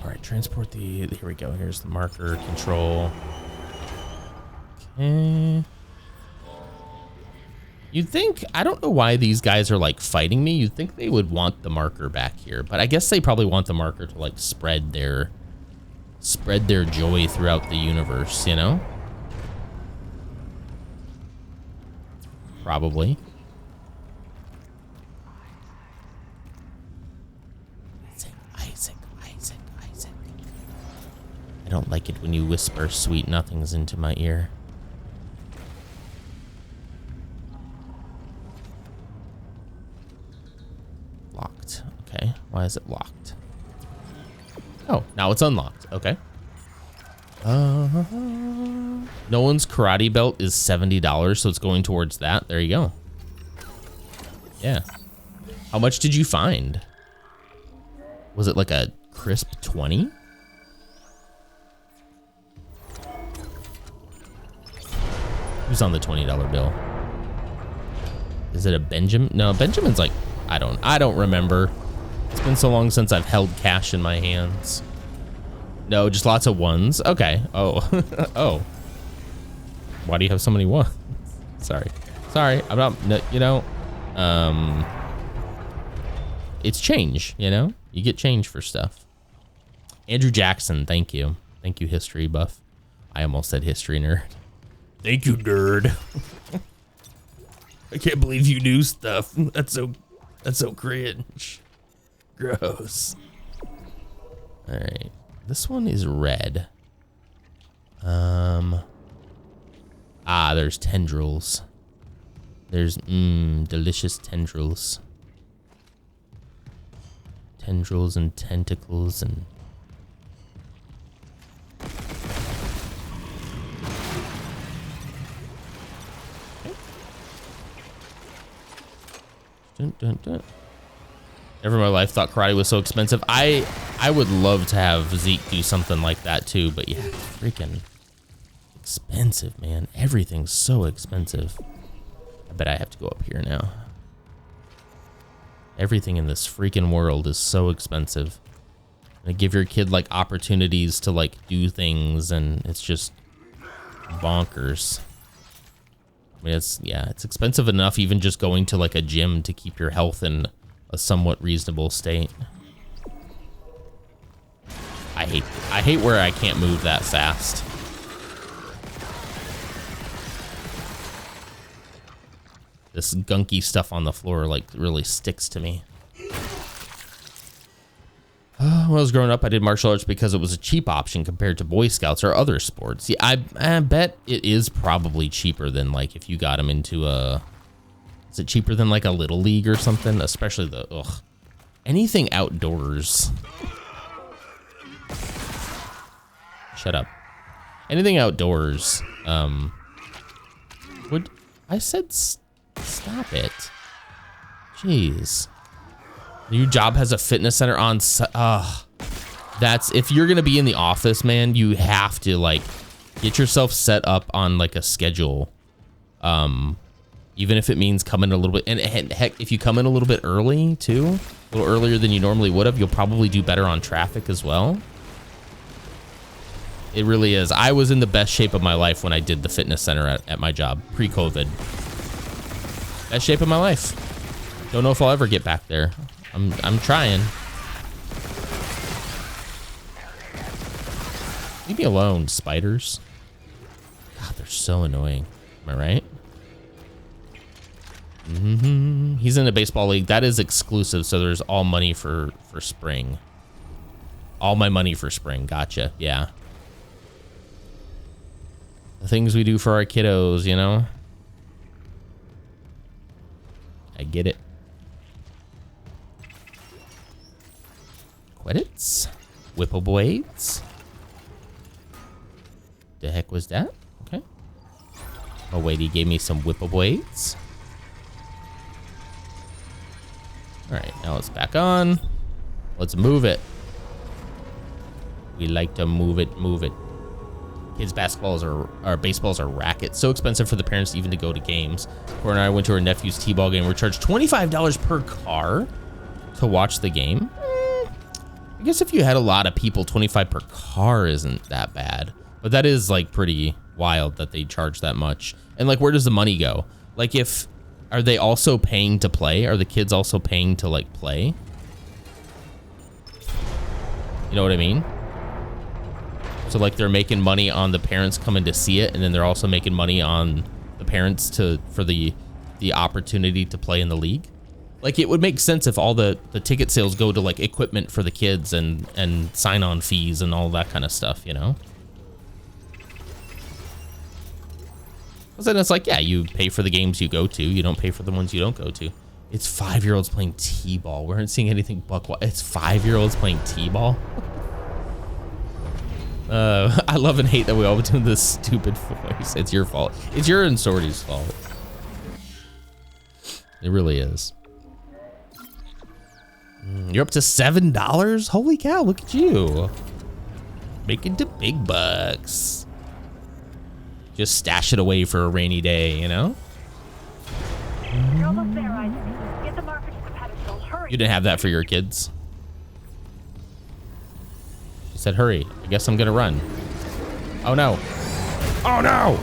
All right, transport here we go. Here's the marker control. Okay. You'd think, I don't know why these guys are like fighting me. You'd think they would want the marker back here, but I guess they probably want the marker to like spread their joy throughout the universe, you know? Probably. Isaac. I don't like it when you whisper sweet nothings into my ear. Locked. Okay. Why is it locked? Oh, now it's unlocked. Okay. Nolan's karate belt is $70, so it's going towards that. There you go. Yeah. How much did you find? Was it like a crisp 20? Who's on the $20 bill? Is it a Benjamin? No, Benjamin's like, I don't remember. It's been so long since I've held cash in my hands. No, just lots of ones. Okay. Oh. Oh. Why do you have so many ones? Sorry. I'm not, you know, it's change, you know? You get change for stuff. Andrew Jackson, thank you. Thank you, history buff. I almost said history nerd. Thank you, nerd. I can't believe you knew stuff. That's so cringe. Gross. All right. This one is red. There's tendrils. There's delicious tendrils. Tendrils and tentacles and Never in my life thought karate was so expensive. I would love to have Zeke do something like that too, but yeah, freaking expensive, man. Everything's so expensive. I bet I have to go up here now. Everything in this freaking world is so expensive. And give your kid like opportunities to like do things, and it's just bonkers. I mean, it's expensive enough even just going to like a gym to keep your health in a somewhat reasonable state. I hate where I can't move that fast. This gunky stuff on the floor like really sticks to me. When I was growing up, I did martial arts because it was a cheap option compared to Boy Scouts or other sports. Yeah, I bet it is probably cheaper than like if you got them into a... Is it cheaper than like a Little League or something? Especially anything outdoors. Shut up. Anything outdoors. I said stop it. Jeez. Your job has a fitness center on. That's if you're gonna be in the office, man. You have to like get yourself set up on like a schedule. Even if it means coming a little bit, and heck, if you come in a little bit early too, a little earlier than you normally would have, you'll probably do better on traffic as well. It really is. I was in the best shape of my life when I did the fitness center at my job pre-COVID. Best shape of my life. Don't know if I'll ever get back there. I'm trying. Leave me alone, spiders. God, they're so annoying. Am I right? He's in a baseball league. That is exclusive, so there's all money for spring. All my money for spring. Gotcha. Yeah. The things we do for our kiddos, you know? I get it. Credits. Whipple blades. The heck was that? Okay. Oh wait, he gave me some whipple blades. Alright, now it's back on. Let's move it. We like to move it, move it. Kids' baseballs are rackets. So expensive for the parents even to go to games. Cora and I went to our nephew's t-ball game. We're charged $25 per car to watch the game. I guess if you had a lot of people, $25 per car isn't that bad. But that is like pretty wild that they charge that much. And like, where does the money go? Like, are they also paying to play? Are the kids also paying to like play? You know what I mean? So like they're making money on the parents coming to see it, and then they're also making money on the parents for the opportunity to play in the league. Like, it would make sense if all the ticket sales go to like equipment for the kids and sign-on fees and all that kind of stuff, you know? Because then it's like, yeah, you pay for the games you go to, you don't pay for the ones you don't go to. It's 5-year-olds playing t-ball. We aren't seeing anything buck. It's 5-year-olds playing t-ball. I love and hate that we all do this stupid voice. It's your fault. It's your and Sorty's fault. It really is. You're up to $7? Holy cow, look at you. Making the big bucks. Just stash it away for a rainy day, you know? You're almost there, Isaac. Get the marker to the pedestal. Hurry. You didn't have that for your kids? She said, hurry. I guess I'm gonna run. Oh no. Oh no!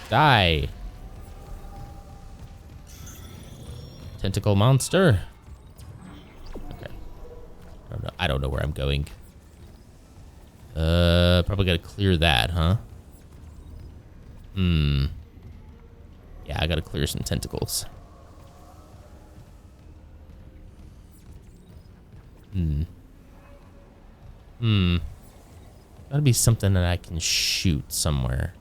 Die. Tentacle monster. Okay. I don't know where I'm going. Probably gotta clear that, huh? Yeah, I gotta clear some tentacles. Gotta be something that I can shoot somewhere.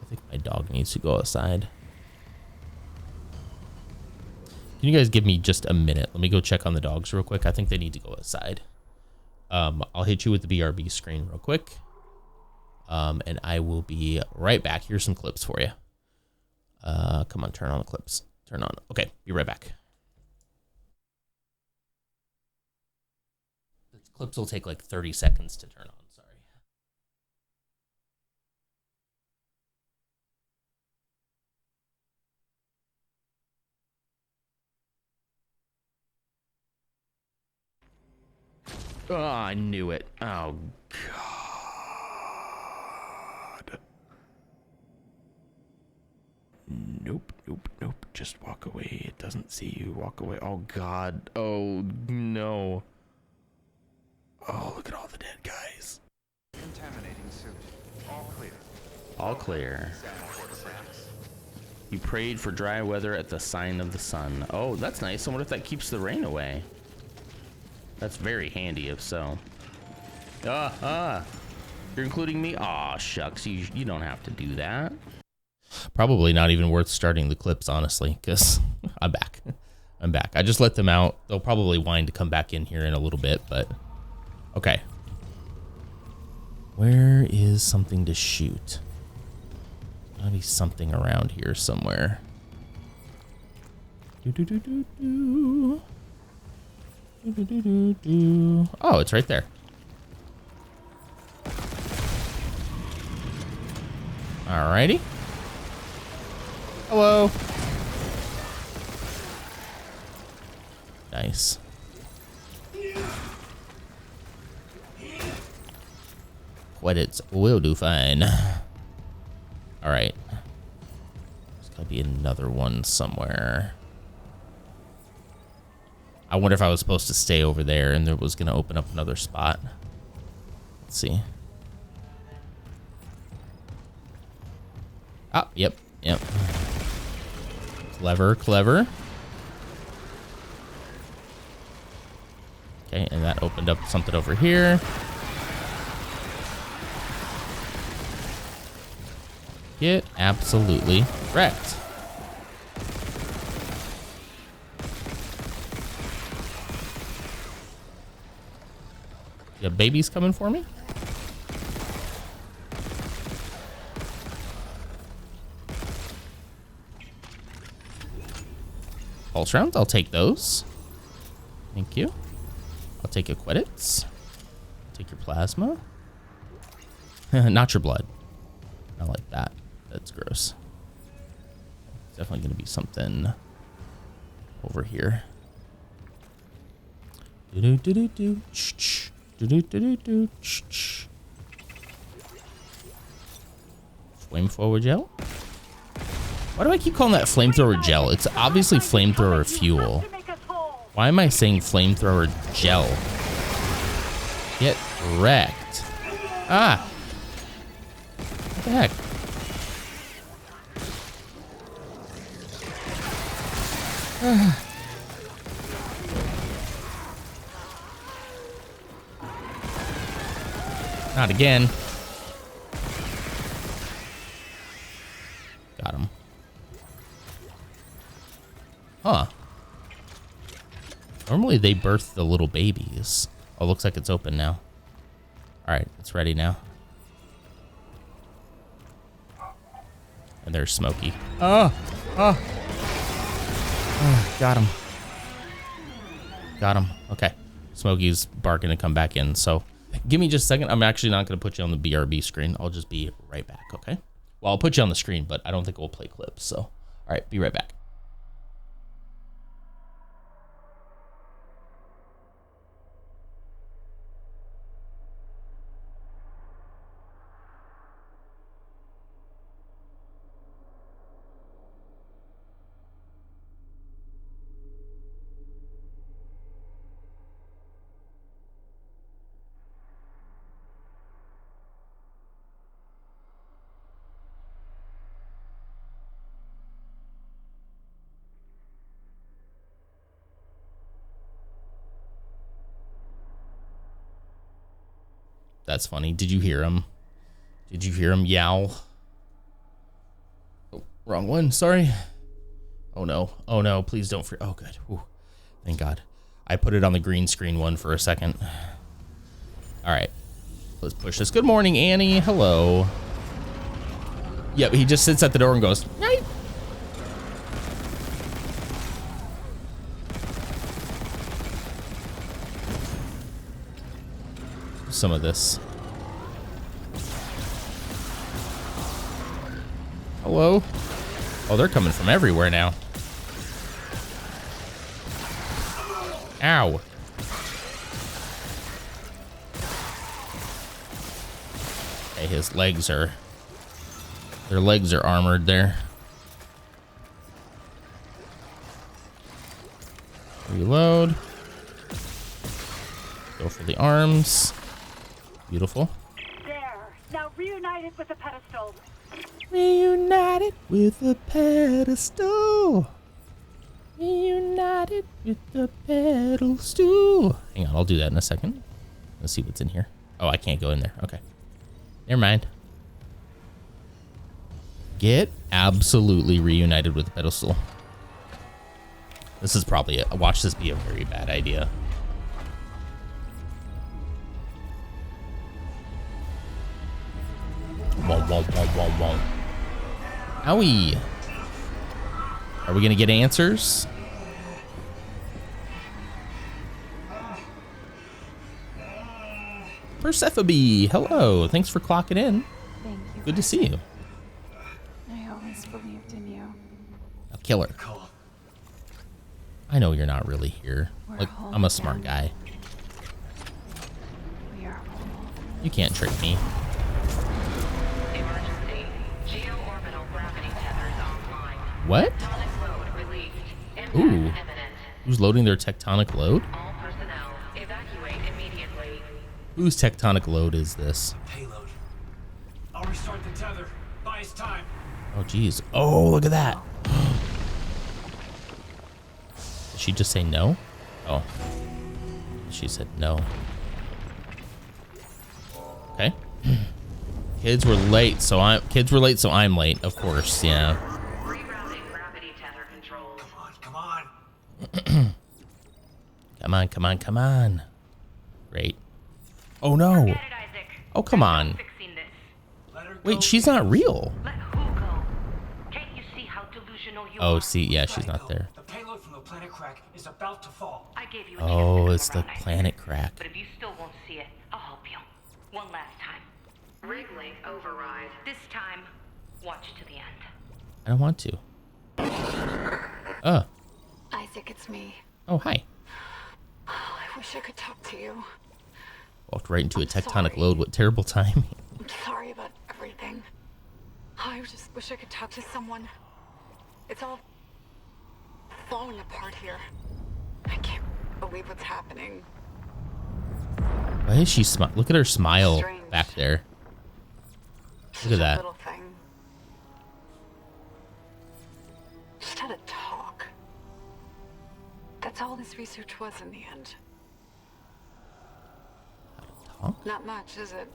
I think my dog needs to go outside. Can you guys give me just a minute? Let me go check on the dogs real quick. I think they need to go outside. I'll hit you with the BRB screen real quick. And I will be right back. Here's some clips for you. Come on, turn on the clips. Turn on. Okay, be right back. The clips will take like 30 seconds to turn on. Sorry. Oh, I knew it. Oh, God. Nope, nope, nope. Just walk away. It doesn't see you. Walk away. Oh, God. Oh, no. Oh, look at all the dead guys. Contaminating suit. All clear. All clear. You prayed for dry weather at the sign of the sun. Oh, that's nice. I wonder if that keeps the rain away. That's very handy if so. You're including me? Aw, shucks. You don't have to do that. Probably not even worth starting the clips, honestly, because I'm back. I'm back. I just let them out. They'll probably whine to come back in here in a little bit, but okay. Where is something to shoot? Gotta be something around here somewhere. Oh, it's right there. Alrighty. Hello. Nice. Credits will do fine. Alright. There's gotta be another one somewhere. I wonder if I was supposed to stay over there and there was gonna open up another spot. Let's see. Oh, yep, yep. Clever, clever. Okay, and that opened up something over here. Get absolutely wrecked. You have babies coming for me? Pulse rounds, I'll take those. Thank you. I'll take your credits. Take your plasma. Not your blood. I like that. That's gross. It's definitely going to be something over here. Do-do-do-do-do. Do-do-do-do-do. Flamethrower gel? Why do I keep calling that flamethrower gel? It's obviously flamethrower fuel. Why am I saying flamethrower gel? Get wrecked. Ah! What the heck? Not again. Got him. Huh. Normally they birth the little babies. Oh, looks like it's open now. Alright, it's ready now. And there's Smokey. Oh! Got him. Got him. Okay. Smokey's barking to come back in, so give me just a second. I'm actually not going to put you on the BRB screen. I'll just be right back, okay? Well, I'll put you on the screen, but I don't think we'll play clips, so. Alright, be right back. That's funny. Did you hear him? Did you hear him yowl? Oh, wrong one. Sorry. Oh no. Oh no. Please don't. Oh, good. Ooh, thank God. I put it on the green screen one for a second. All right. Let's push this. Good morning, Annie. Hello. Yep. He just sits at the door and goes, "Right." Some of this. Hello? Oh, they're coming from everywhere now. Ow. Okay, his legs are... Their legs are armored there. Reload. Go for the arms. Beautiful. There. Now reunited with the pedestal. Reunited with the pedestal. Reunited with the pedestal. Hang on, I'll do that in a second. Let's see what's in here. Oh, I can't go in there. Okay. Never mind. Get absolutely reunited with the pedestal. This is probably it. Watch this be a very bad idea. Whoa. Owie. Are we gonna get answers? Persephone, hello. Thanks for clocking in. Thank you. Good to see you. I always believed in you. A killer. I know you're not really here. Like, I'm a smart guy. We are whole. You can't trick me. Emergency. Geo-orbital gravity tethers offline. What? Tectonic load released. Impact Ooh. imminent. Who's loading their tectonic load? All personnel, evacuate immediately. Whose tectonic load is this? Payload. I'll restart the tether. Buy us time. Oh, geez. Oh, look at that. Did she just say no? Oh. She said no. Okay. Kids were late, so I'm late, of course, yeah. Rerouting gravity tether controls. Come on. Come on. Great. Oh no. Oh, come on. Wait, she's not real. Oh, see, yeah, she's not there. The payload from the planet Crack is about to fall. I gave you a Oh, chance it's to the confront planet Isaac, Crack. But if you still won't see it, I'll help you. One last time. Wrigley override. This time, watch to the end. I don't want to. Isaac, it's me. Oh, hi. I wish I could talk to you. Walked right into a tectonic load. What terrible timing. I'm sorry about everything. I just wish I could talk to someone. It's all falling apart here. I can't believe what's happening. Why is she smile? Look at her smile Strange. back there. Look at Such a that. little thing. Just had a talk. That's all this research was in the end. Talk? Not much, is it?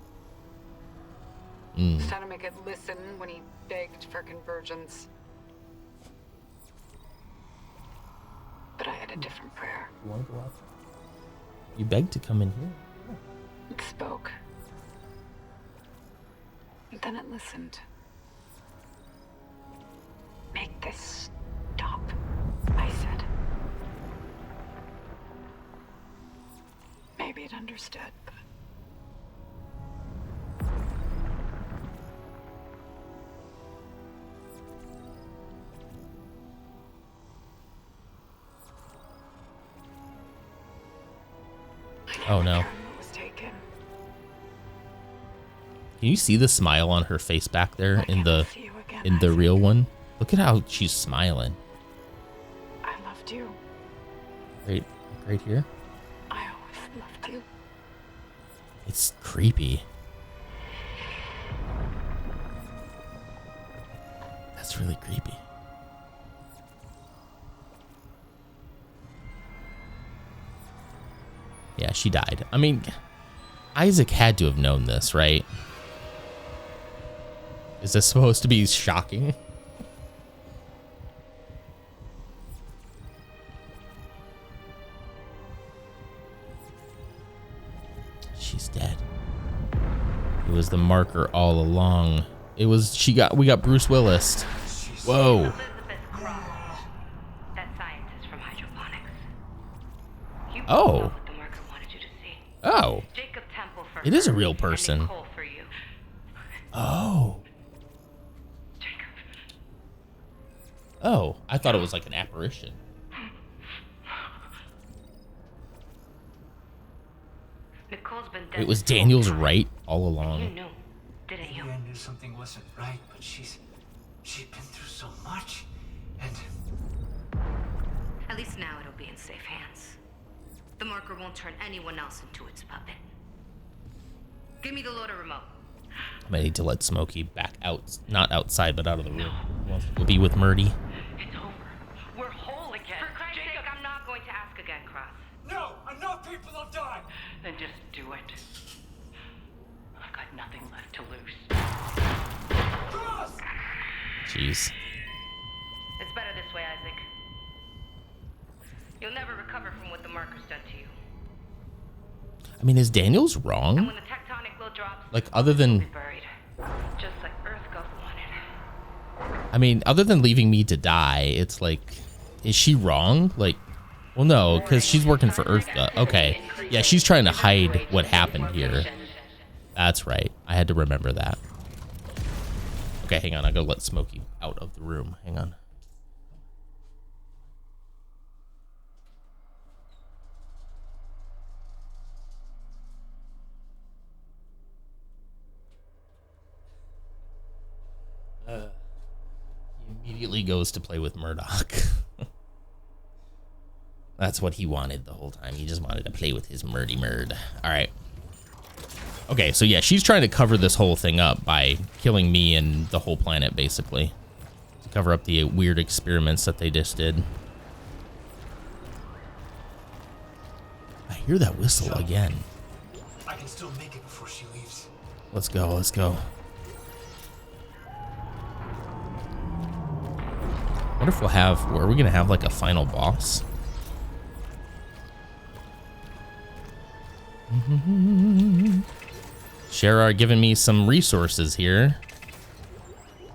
Mm. Just had to make it listen when he begged for convergence. But I had a different prayer. You begged to come in here. It spoke. And then it listened. Make this stop, I said. Maybe it understood, but... Oh no. Can you see the smile on her face back there in the real one? Look at how she's smiling. I loved you. Right here. I always loved you. It's creepy. That's really creepy. Yeah, she died. I mean, Isaac had to have known this, right? Is this supposed to be shocking? She's dead. It was the marker all along. It was, we got Bruce Willis. Whoa. Elizabeth Cross, that scientist from hydroponics. You Oh. know what the marker wanted you to see. Oh. Jacob Temple for It is a her, real and person. Nicole for you. Oh. Oh, I thought it was like an apparition. Nicole's been dead. It was this whole Daniel's time. right all You along. knew, didn't you? Maybe I knew something wasn't right, but she's been through so much, and At least now it'll be in safe hands. The marker won't turn anyone else into its puppet. Give me the loader remote. I need to let Smokey back out, not outside, but out of the room. He wants to go be with Murdy. It's over. We're whole again. For Christ's sake, I'm not going to ask again, Cross. no, enough people have died. Then just do it. I've got nothing left to lose. Cross! Jeez. It's better this way, Isaac. You'll never recover from what the marker's done to you. I mean, is Daniels And wrong? when the tectonic load drops, Like, other than, be buried. Just like Earth God wanted. I mean, other than leaving me to die, it's like, is she wrong? Like, well, no, because she's working for Earthga. Okay. Yeah, she's trying to hide what happened here. That's right. I had to remember that. Okay, hang on. I gotta let Smokey out of the room. Hang on. He immediately goes to play with Murdoch. That's what he wanted the whole time. He just wanted to play with his Murdy Murd. All right. Okay, so yeah, she's trying to cover this whole thing up by killing me and the whole planet, basically. To cover up the weird experiments that they just did. I hear that whistle again. I can still make it before she leaves. Let's go, let's go. I wonder if we'll have, are we going to have like a final boss? Sherrar giving me some resources here.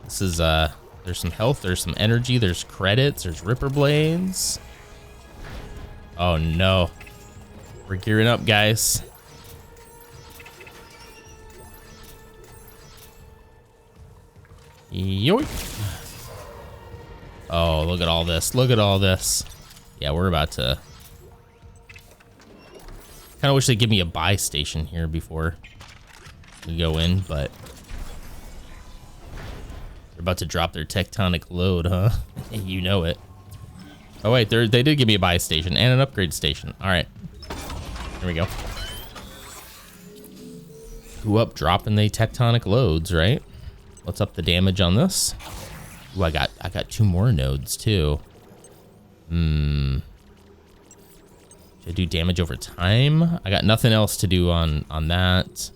This is, there's some health, there's some energy, there's credits, there's Ripper Blades. Oh no. We're gearing up, guys. Yoink. Oh, look at all this. Look at all this. Yeah, we're about to... Kind of wish they'd give me a buy station here before we go in, but... They're about to drop their tectonic load, huh? You know it. Oh, wait, they did give me a buy station and an upgrade station. All right. Here we go. Who up dropping the tectonic loads, right? What's up the damage on this? Ooh, I got 2 more nodes too. Should I do damage over time? I got nothing else to do on that.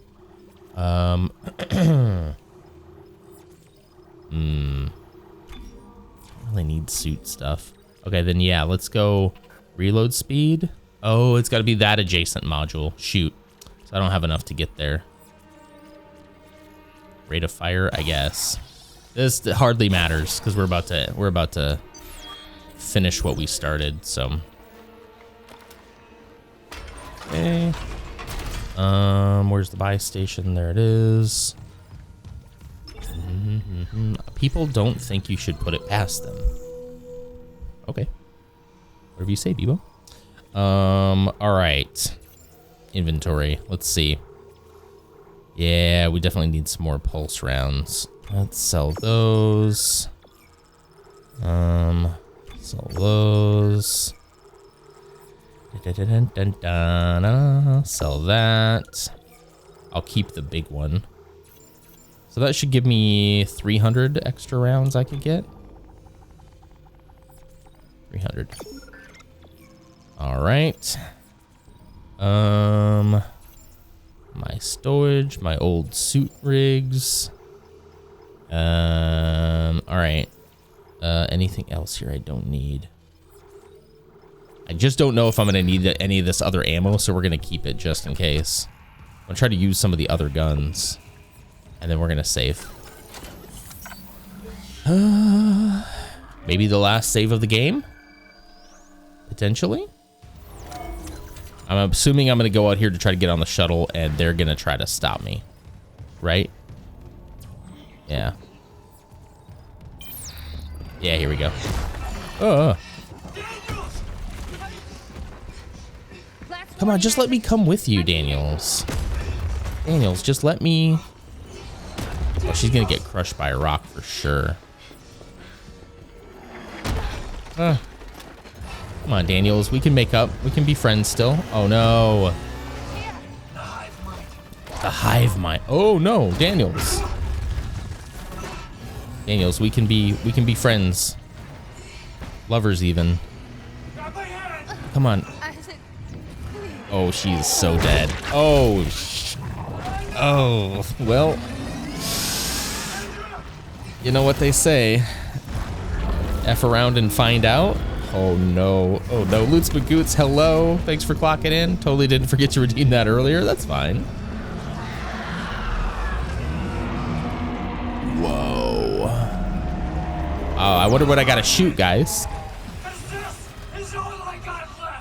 Really need suit stuff. Okay, then yeah, let's go reload speed. Oh, it's got to be that adjacent module. Shoot. So I don't have enough to get there. Rate of fire, I guess. This hardly matters because we're about to finish what we started. So, okay. Where's the buy station? There it is. People don't think you should put it past them. Okay. Whatever you say, Bebo. All right. Inventory. Let's see. Yeah, we definitely need some more pulse rounds. Let's sell those. Sell those. Sell that. I'll keep the big one. So that should give me 300 extra rounds I could get. 300. All right. My storage, my old suit rigs. All right. Anything else here I don't need? I just don't know if I'm gonna need any of this other ammo, so we're gonna keep it just in case. I'm gonna try to use some of the other guns, and then we're gonna save. Maybe the last save of the game? Potentially? I'm assuming I'm gonna go out here to try to get on the shuttle, and they're gonna try to stop me. Right? Yeah. Yeah, here we go. Oh. Come on, just let me come with you, Daniels. Daniels, just let me... Oh, she's gonna get crushed by a rock for sure. Come on, Daniels, we can make up. We can be friends still. Oh no. The hive mind. Oh no, Daniels. Daniels, we can be friends. Lovers even. Come on. Oh, she's so dead. Oh, well. You know what they say. F around and find out. Oh no. Oh no. Loots Magoots, hello. Thanks for clocking in. Totally didn't forget to redeem that earlier. That's fine. Whoa. Oh, I wonder what I gotta shoot, guys.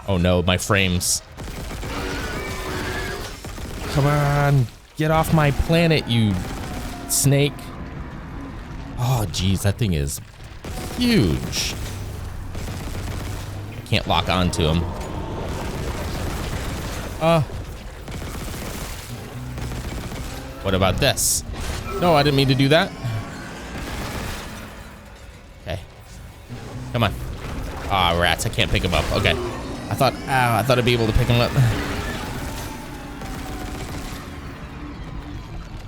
Oh no, my frames. Come on. Get off my planet, you snake. Oh, geez, that thing is huge. I can't lock onto him. What about this? No, I didn't mean to do that. Okay. Come on. Ah, rats, I can't pick him up. Okay. I thought I'd be able to pick him up.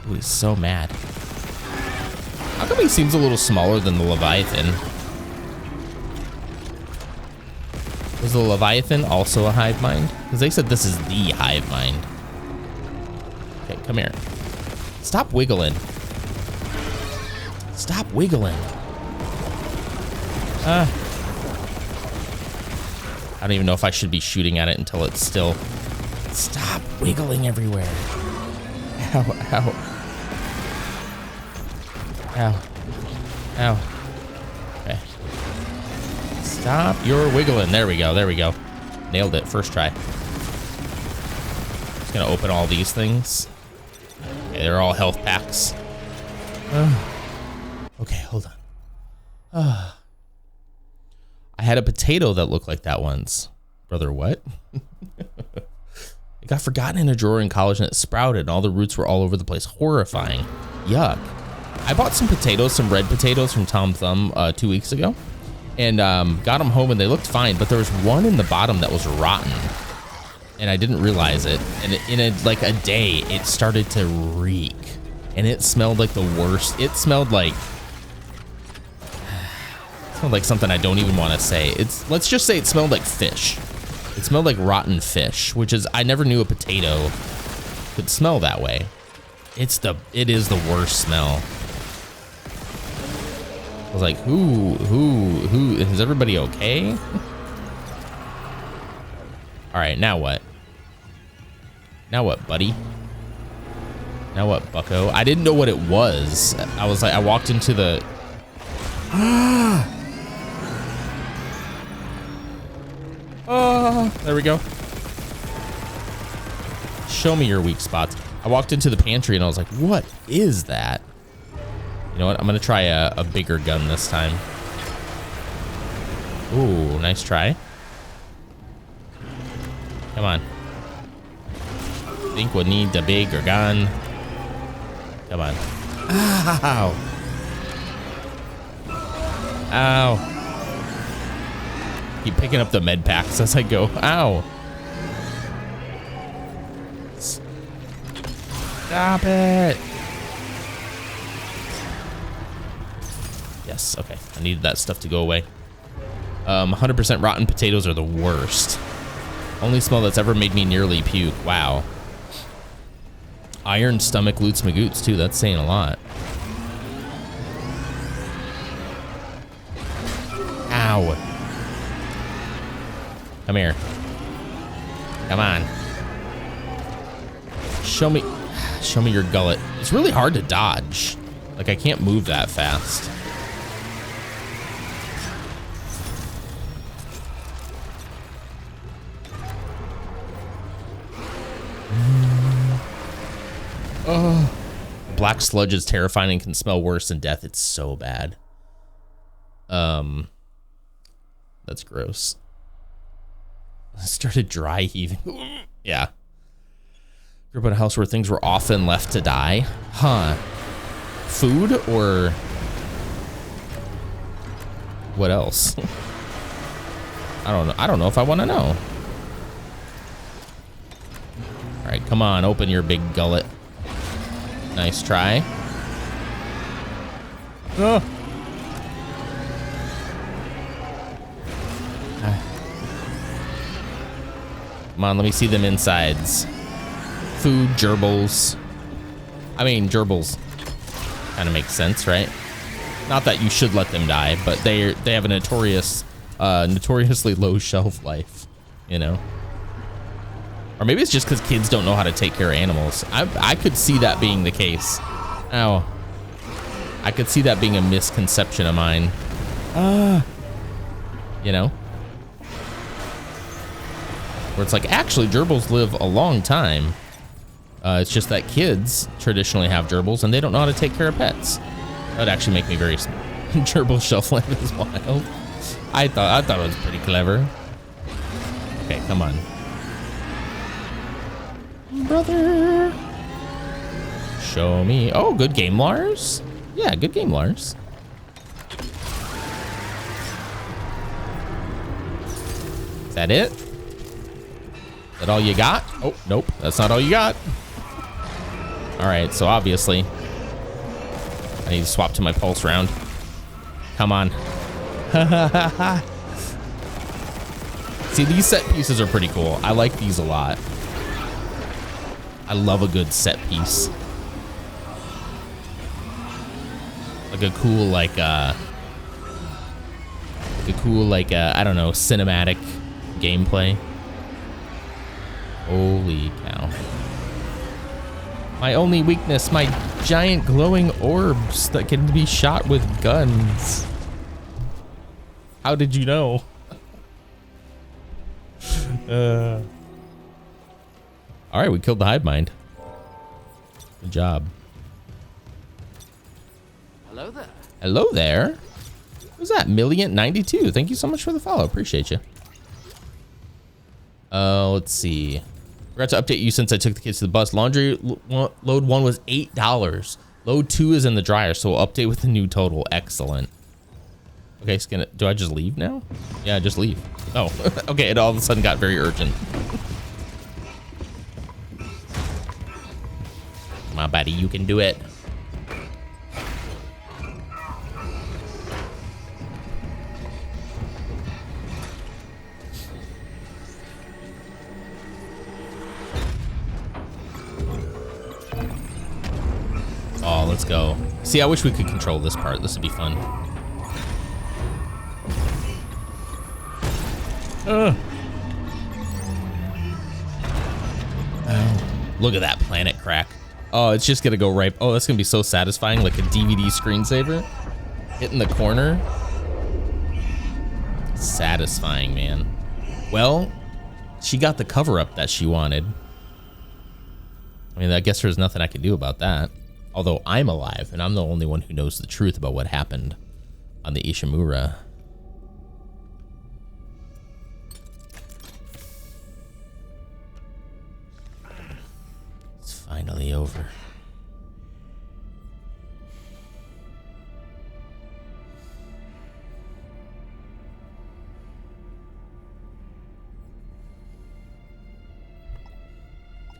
Ooh, he's so mad. How come he seems a little smaller than the Leviathan? Was the Leviathan also a hive mind? Because they said this is the hive mind. Okay, come here. Stop wiggling. Stop wiggling. I don't even know if I should be shooting at it until it's still Stop wiggling everywhere. Ow, ow. Ow. Ow. Okay. Stop your wiggling. There we go. There we go. Nailed it. First try. Just gonna open all these things. Okay, they're all health packs. Okay, hold on. I had a potato that looked like that once. Brother, what? It got forgotten in a drawer in college and it sprouted and all the roots were all over the place. Horrifying. Yuck. I bought some potatoes, some red potatoes from Tom Thumb 2 weeks ago and got them home and they looked fine, but there was one in the bottom that was rotten and I didn't realize it. And in like a day, it started to reek and it smelled like the worst. It smelled like something I don't even want to say. Let's just say it smelled like fish. It smelled like rotten fish, which is, I never knew a potato could smell that way. It is the worst smell. I was like, who, is everybody okay? All right, now what? Now what, buddy? Now what, bucko? I didn't know what it was. I was like, I walked into the... Oh, there we go. Show me your weak spots. I walked into the pantry and I was like, what is that? You know what? I'm going to try a bigger gun this time. Ooh, nice try. Come on. Think we need the bigger gun. Come on. Ow. Ow. Keep picking up the med packs as I go. Ow. Stop it. Yes, okay. I needed that stuff to go away. 100% rotten potatoes are the worst. Only smell that's ever made me nearly puke. Wow. Iron stomach loots magoots too. That's saying a lot. Ow. Come here. Come on. Show me your gullet. It's really hard to dodge. Like, I can't move that fast. Oh. Black sludge is terrifying and can smell worse than death. It's so bad. That's gross. I started dry heaving. Yeah. Grew up in a house where things were often left to die. Huh. Food or what else? I don't know. I don't know if I want to know. All right, come on, open your big gullet. Nice try. Oh. Come on, let me see them insides. Food, gerbils. I mean, gerbils kind of makes sense, right? Not that you should let them die, but they have a notoriously low shelf life, you know? Or maybe it's just because kids don't know how to take care of animals. I could see that being the case. Ow. I could see that being a misconception of mine. You know? Where it's like, actually, gerbils live a long time. It's just that kids traditionally have gerbils and they don't know how to take care of pets. That would actually make me very gerbil shelf life is wild. I thought it was pretty clever. Okay, come on. Brother. Show me. Oh, good game, Lars. Yeah, good game, Lars. Is that it? Is that all you got? Oh, nope. That's not all you got. All right, so obviously I need to swap to my pulse round. Come on. See, these set pieces are pretty cool. I like these a lot. I love a good set piece. Like a cool, I don't know, cinematic gameplay. Holy cow. My only weakness, my giant glowing orbs that can be shot with guns. How did you know? All right, we killed the hive mind. Good job. Hello there. Hello there. Who's that? Milliant92. Thank you so much for the follow. Appreciate you. Let's see. Forgot to update you since I took the kids to the bus. Laundry load 1 was $8. Load 2 is in the dryer, so we'll update with the new total. Excellent. Okay, do I just leave now? Yeah, just leave. Oh, okay. It all of a sudden got very urgent. Come on, buddy. You can do it. Oh, let's go. See, I wish we could control this part. This would be fun. Oh, look at that planet crack. Oh, it's just gonna go right. Oh, that's gonna be so satisfying, like a DVD screensaver. Hitting the corner. Satisfying, man. Well, she got the cover up that she wanted. I mean, I guess there's nothing I can do about that. Although I'm alive, and I'm the only one who knows the truth about what happened on the Ishimura. It's finally over.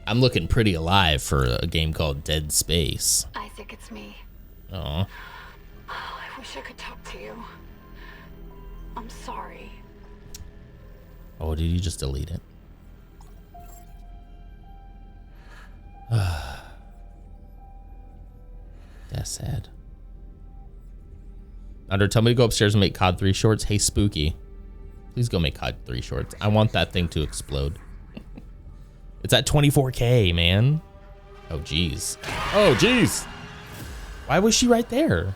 I'm looking pretty alive for a game called Dead Space. Isaac, it's me. Aw. Oh, I wish I could talk to you. I'm sorry. Oh, did you just delete it? That's sad. Under, tell me to go upstairs and make COD 3 shorts. Hey, Spooky. Please go make COD 3 shorts. I want that thing to explode. It's at 24K, man. Oh, jeez. Oh, jeez. Why was she right there?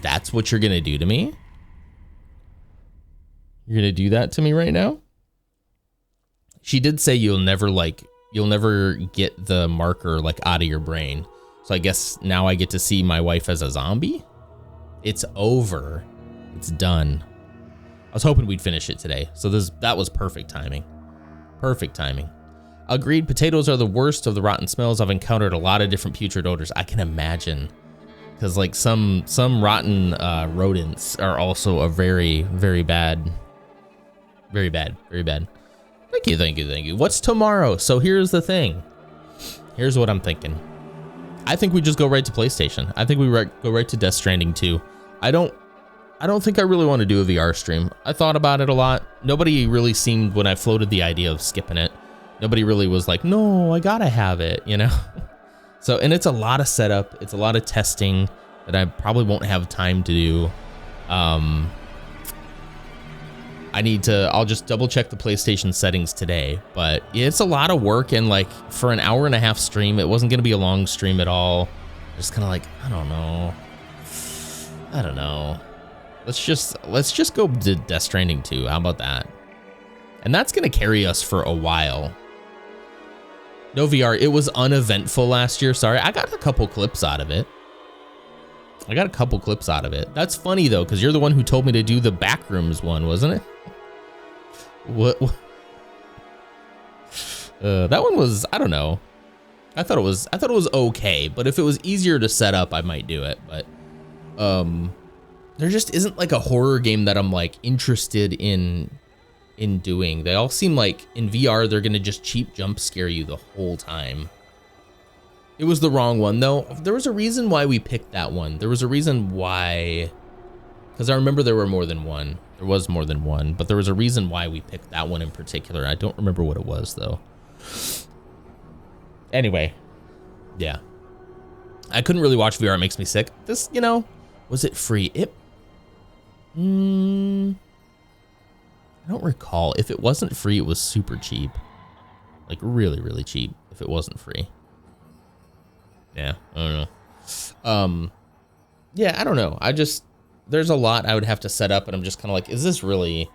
That's what you're going to do to me? You're going to do that to me right now? She did say you'll never get the marker like out of your brain. So I guess now I get to see my wife as a zombie? It's over. It's done. I was hoping we'd finish it today. So that was perfect timing. Perfect timing. Agreed, potatoes are the worst of the rotten smells. I've encountered a lot of different putrid odors. I can imagine. Because like some rotten rodents are also a very, very bad. Very bad. Very bad. Thank you, thank you, thank you. What's tomorrow? So here's the thing. Here's what I'm thinking. I think we just go right to PlayStation. I think we go right to Death Stranding 2. I don't think I really want to do a VR stream. I thought about it a lot. Nobody really seemed, when I floated the idea of skipping it, nobody really was like, no, I gotta have it, you know? So, and it's a lot of setup. It's a lot of testing that I probably won't have time to do. I'll just double check the PlayStation settings today, but it's a lot of work, and like for an hour and a half stream, it wasn't gonna be a long stream at all. Just kind of like, I don't know. Let's just go to Death Stranding 2. How about that? And that's gonna carry us for a while. No VR. It was uneventful last year. Sorry, I got a couple clips out of it. That's funny though, because you're the one who told me to do the Backrooms one, wasn't it? What? That one was, I don't know. I thought it was okay, but if it was easier to set up, I might do it. But there just isn't like a horror game that I'm like interested in doing. They all seem like in VR they're gonna just cheap jump scare you the whole time. It was the wrong one though. There was a reason why we picked that one. There was a reason why, because I remember there were more than one. There was more than one, but there was a reason why we picked that one in particular. I don't remember what it was though. Anyway, yeah. I couldn't really watch VR. It makes me sick. This, you know, was it free? I I don't recall. If it wasn't free, it was super cheap. Like really, really cheap if it wasn't free. Yeah, I don't know. Yeah, I don't know. There's a lot I would have to set up, and I'm just kind of like, is this really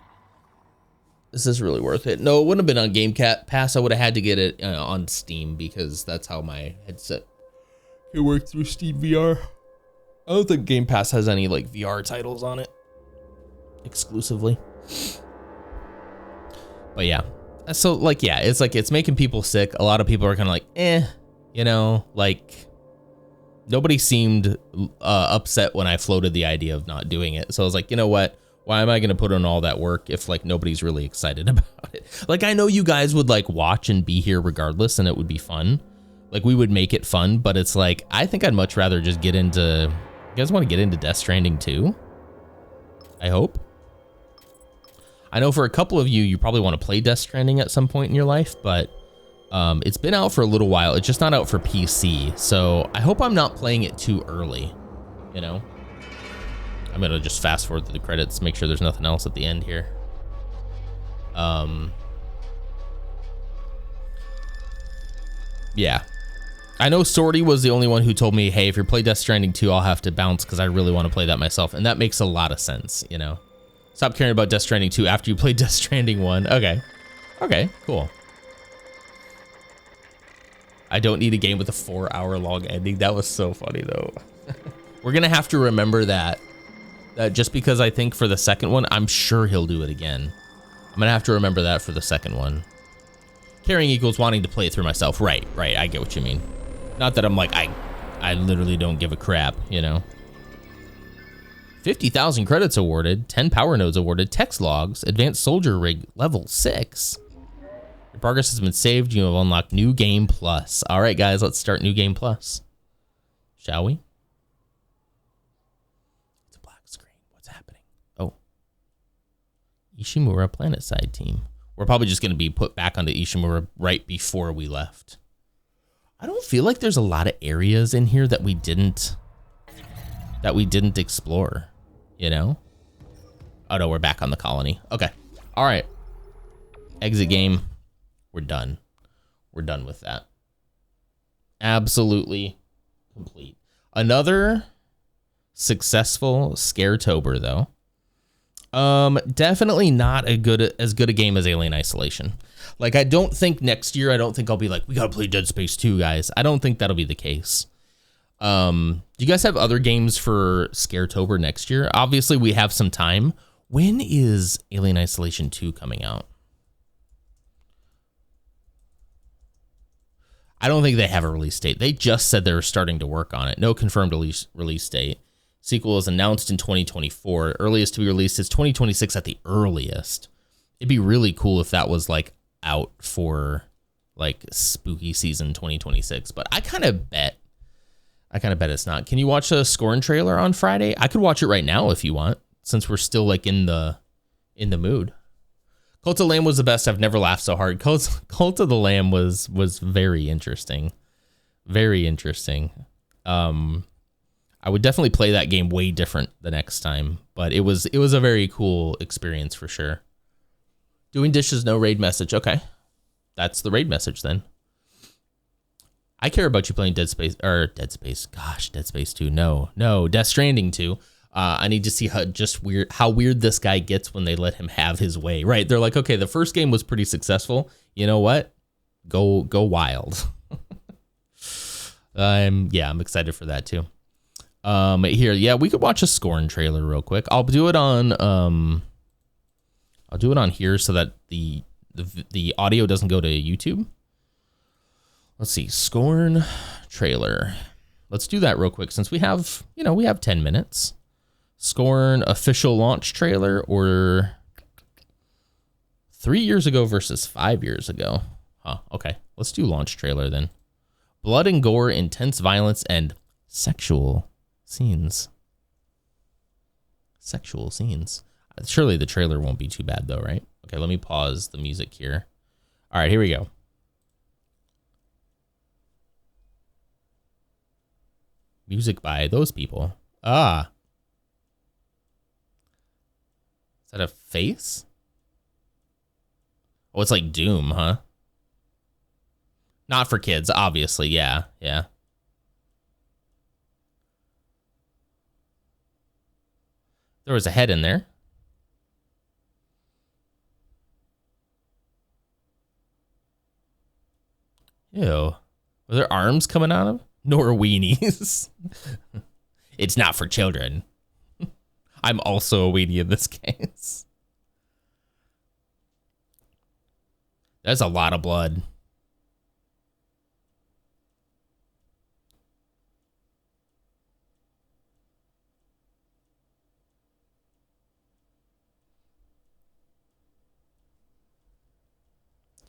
worth it? No, it wouldn't have been on Game Pass. I would have had to get it on Steam because that's how my headset can work through Steam VR. I don't think Game Pass has any like VR titles on it exclusively. But yeah, so like, yeah, it's like, it's making people sick. A lot of people are kind of like, you know, like nobody seemed upset when I floated the idea of not doing it. So I was like, you know what? Why am I going to put in all that work if like nobody's really excited about it? Like, I know you guys would like watch and be here regardless, and it would be fun. Like, we would make it fun, but it's like, I think I'd much rather just get into, you guys want to get into Death Stranding 2? I hope. I know for a couple of you, you probably want to play Death Stranding at some point in your life, but it's been out for a little while. It's just not out for PC. So I hope I'm not playing it too early, you know? I'm going to just fast forward to the credits, make sure there's nothing else at the end here. Yeah. I know Sorty was the only one who told me, hey, if you play Death Stranding 2, I'll have to bounce because I really want to play that myself. And that makes a lot of sense, you know? Stop caring about Death Stranding 2 after you play Death Stranding 1. Okay. Okay, cool. I don't need a game with a 4-hour long ending. That was so funny, though. We're going to have to remember that just because I think for the second one, I'm sure he'll do it again. I'm going to have to remember that for the second one. Caring equals wanting to play it through myself. Right. I get what you mean. Not that I'm like, I literally don't give a crap, you know? 50,000 credits awarded, 10 power nodes awarded, text logs, advanced soldier rig level 6. Your progress has been saved. You have unlocked New Game Plus. All right, guys, let's start New Game Plus. Shall we? It's a black screen. What's happening? Oh. Ishimura Planetside team. We're probably just going to be put back onto Ishimura right before we left. I don't feel like there's a lot of areas in here that we didn't explore, you know? Oh no, we're back on the colony. Okay. All right. Exit game. We're done. We're done with that. Absolutely complete. Another successful Scaretober, though. Definitely not as good a game as Alien Isolation. Like, I don't think next year, I'll be like, we gotta play Dead Space 2, guys. I don't think that'll be the case. Do you guys have other games for Scaretober next year? Obviously, we have some time. When is Alien Isolation 2 coming out? I don't think they have a release date. They just said they were starting to work on it. No confirmed release date. Sequel is announced in 2024. Earliest to be released is 2026 at the earliest. It'd be really cool if that was like out for like spooky season 2026. But I kind of bet it's not. Can you watch the Scorn trailer on Friday? I could watch it right now if you want, since we're still like in the mood. Cult of the Lamb was the best. I've never laughed so hard. Cult of the Lamb was very interesting. Very interesting. I would definitely play that game way different the next time, but it was a very cool experience for sure. Doing dishes, no raid message. Okay. That's the raid message then. I care about you playing Dead Space. Gosh, Dead Space 2. No, Death Stranding 2. I need to see how weird this guy gets when they let him have his way. Right. They're like, okay, the first game was pretty successful. You know what? Go wild. I'm excited for that too. Here, yeah, we could watch a Scorn trailer real quick. I'll do it on here so that the audio doesn't go to YouTube. Let's see, Scorn trailer. Let's do that real quick since we have 10 minutes. Scorn official launch trailer, or 3 years ago versus 5 years ago. Huh, okay. Let's do launch trailer then. Blood and gore, intense violence, and sexual scenes. Sexual scenes. Surely the trailer won't be too bad though, right? Okay, let me pause the music here. All right, here we go. Music by those people. Ah. Is that a face? Oh, it's like Doom, huh? Not for kids, obviously. Yeah, yeah. There was a head in there. Ew. Were there arms coming out of him? Nor weenies. It's not for children. I'm also a weenie in this case. That's a lot of blood.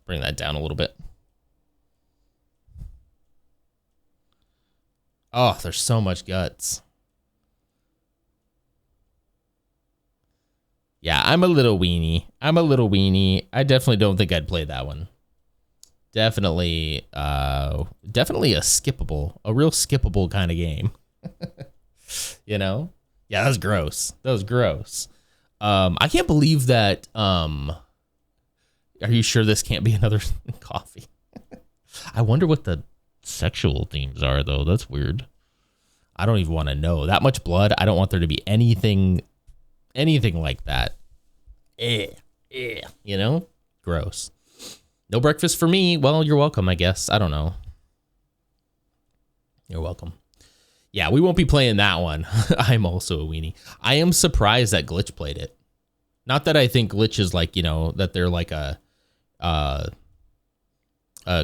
Bring that down a little bit. Oh, there's so much guts. Yeah, I'm a little weenie. I definitely don't think I'd play that one. Definitely a real skippable kind of game. You know? Yeah, that was gross. I can't believe that. Are you sure this can't be another coffee? I wonder what the sexual themes are, though. That's weird. I don't even want to know. That much blood, I don't want there to be anything like that. You know? Gross. No breakfast for me. Well, you're welcome, I guess. I don't know. You're welcome. Yeah, we won't be playing that one. I'm also a weenie. I am surprised that Glitch played it. Not that I think Glitch is like, you know, that they're like a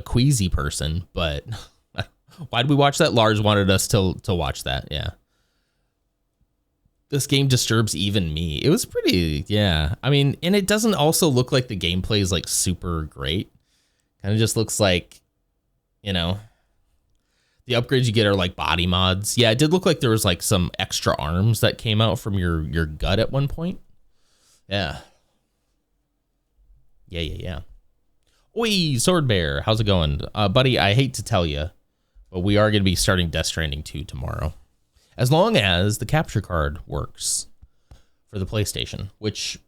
queasy person, but why'd we watch that? Lars wanted us to watch that. Yeah. This game disturbs even me. It was pretty, yeah. I mean, and it doesn't also look like the gameplay is like super great. Kind of just looks like, you know, the upgrades you get are like body mods. Yeah, it did look like there was like some extra arms that came out from your gut at one point. Yeah. Yeah. Oi, Sword Bear, how's it going? Buddy, I hate to tell you, but we are going to be starting Death Stranding 2 tomorrow. As long as the capture card works for the PlayStation, which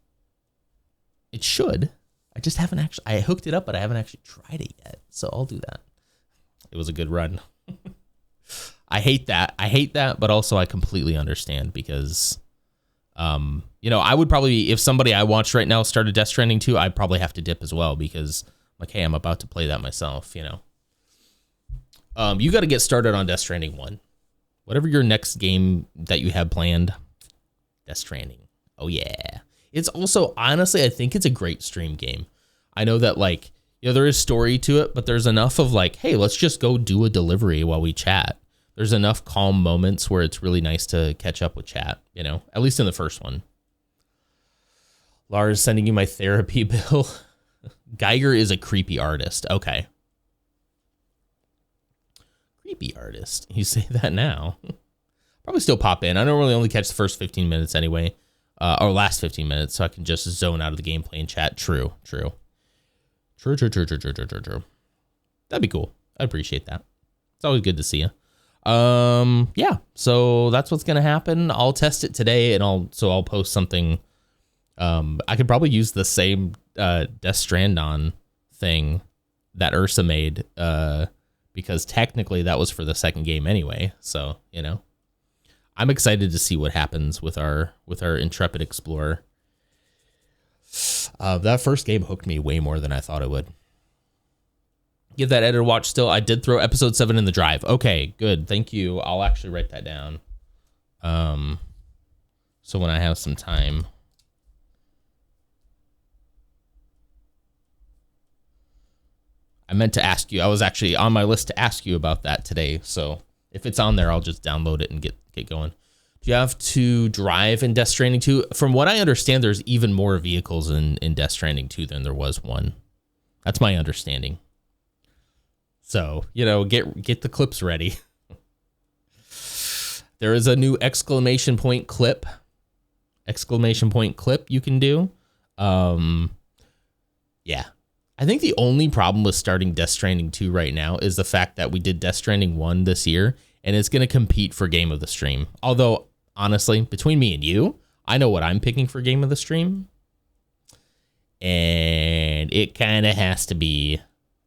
it should. I just haven't actually, I hooked it up, but I haven't actually tried it yet. So I'll do that. It was a good run. I hate that, but also I completely understand because, you know, I would probably, if somebody I watched right now started Death Stranding 2, I'd probably have to dip as well because, like, hey, I'm about to play that myself, you know. You got to get started on Death Stranding 1. Whatever your next game that you have planned, Death Stranding. Oh, yeah. It's also, honestly, I think it's a great stream game. I know that, like, you know, there is story to it, but there's enough of, like, hey, let's just go do a delivery while we chat. There's enough calm moments where it's really nice to catch up with chat, you know, at least in the first one. Lars, sending you my therapy bill. Geiger is a creepy artist. Okay. Creepy artist. You say that now. Probably still pop in. I don't really only catch the first 15 minutes anyway. Or last 15 minutes, so I can just zone out of the gameplay and chat. True. That'd be cool. I appreciate that. It's always good to see you. Yeah, so that's what's gonna happen. I'll test it today, and I'll post something. I could probably use the same Death Stranding thing that Ursa made, because technically that was for the second game anyway. So, you know, I'm excited to see what happens with our Intrepid Explorer. That first game hooked me way more than I thought it would. Give that editor watch still. I did throw episode 7 in the drive. Okay, good. Thank you. I'll actually write that down. So when I have some time. I meant to ask you. I was actually on my list to ask you about that today. So if it's on there, I'll just download it and get going. Do you have to drive in Death Stranding 2? From what I understand, there's even more vehicles in Death Stranding 2 than there was 1. That's my understanding. So, you know, get the clips ready. There is a new exclamation point clip you can do. Yeah. I think the only problem with starting Death Stranding 2 right now is the fact that we did Death Stranding 1 this year, and it's going to compete for Game of the Stream. Although, honestly, between me and you, I know what I'm picking for Game of the Stream. And and it kind of has to be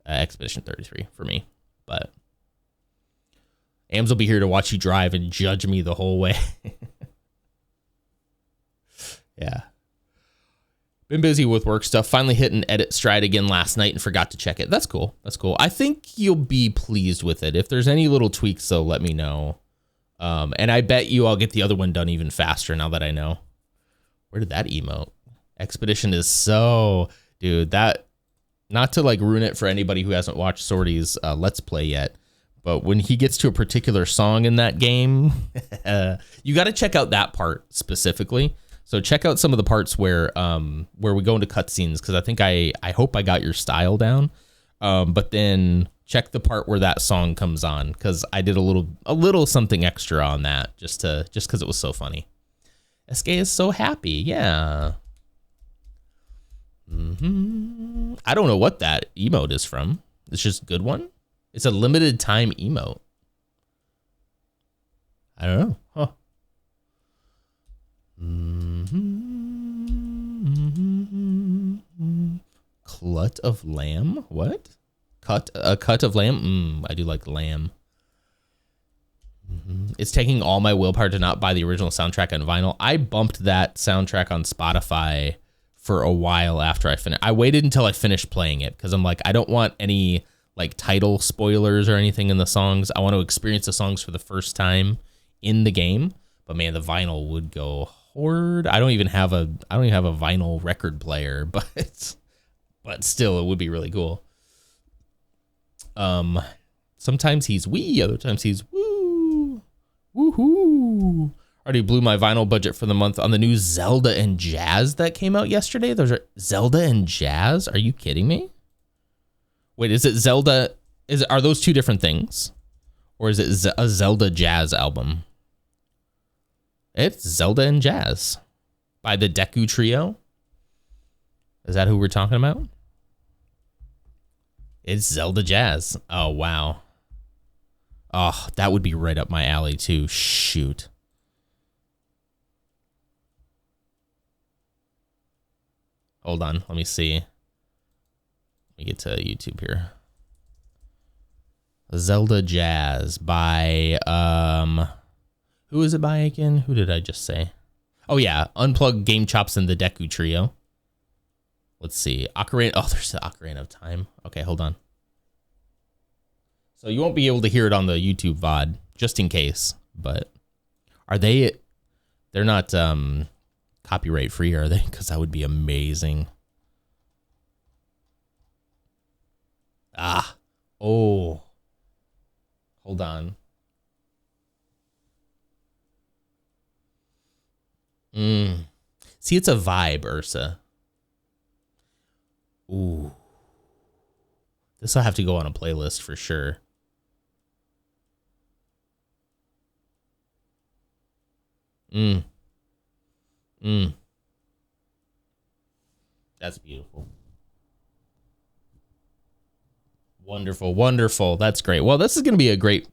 Expedition 33 for me. But Ams will be here to watch you drive and judge me the whole way. Yeah. Been busy with work stuff. Finally hit an edit stride again last night and forgot to check it. That's cool. That's cool. I think you'll be pleased with it. If there's any little tweaks, though, let me know. And I bet you I'll get the other one done even faster now that I know. Where did that emote? Expedition is so... Dude, that... Not to like ruin it for anybody who hasn't watched Sorty's Let's Play yet, but when he gets to a particular song in that game, you got to check out that part specifically. So check out some of the parts where we go into cutscenes, because I think I hope I got your style down. But then check the part where that song comes on, because I did a little something extra on that just because it was so funny. SK is so happy, yeah. I don't know what that emote is from. It's just a good one. It's a limited time emote. I don't know. Huh. Clut of lamb? What? A cut of lamb? I do like lamb. It's taking all my willpower to not buy the original soundtrack on vinyl. I bumped that soundtrack on Spotify for a while after I finished. I waited until I finished playing it because I'm like, I don't want any like title spoilers or anything in the songs. I want to experience the songs for the first time in the game. But man, the vinyl would go hard. I don't even have a vinyl record player, but still, it would be really cool. Sometimes he's wee, other times he's woo, woohoo. Already blew my vinyl budget for the month on the new Zelda and Jazz that came out yesterday. Those are Zelda and Jazz. Are you kidding me? Wait, is it Zelda? Are those two different things, or is it a Zelda Jazz album? It's Zelda and Jazz by the Deku Trio. Is that who we're talking about? It's Zelda Jazz. Oh, wow. Oh, that would be right up my alley, too. Shoot. Hold on. Let me see. Let me get to YouTube here. Zelda Jazz by... Who is it by again? Who did I just say? Oh, yeah. Unplugged Game Chops and the Deku Trio. Let's see. Ocarina. Oh, there's the Ocarina of Time. Okay, hold on. So you won't be able to hear it on the YouTube VOD, just in case. But are they... They're not copyright free, are they? Because that would be amazing. Ah. Oh. Hold on. See, it's a vibe, Ursa. Ooh. This will have to go on a playlist for sure. That's beautiful. Wonderful, wonderful. That's great. Well, this is going to be a great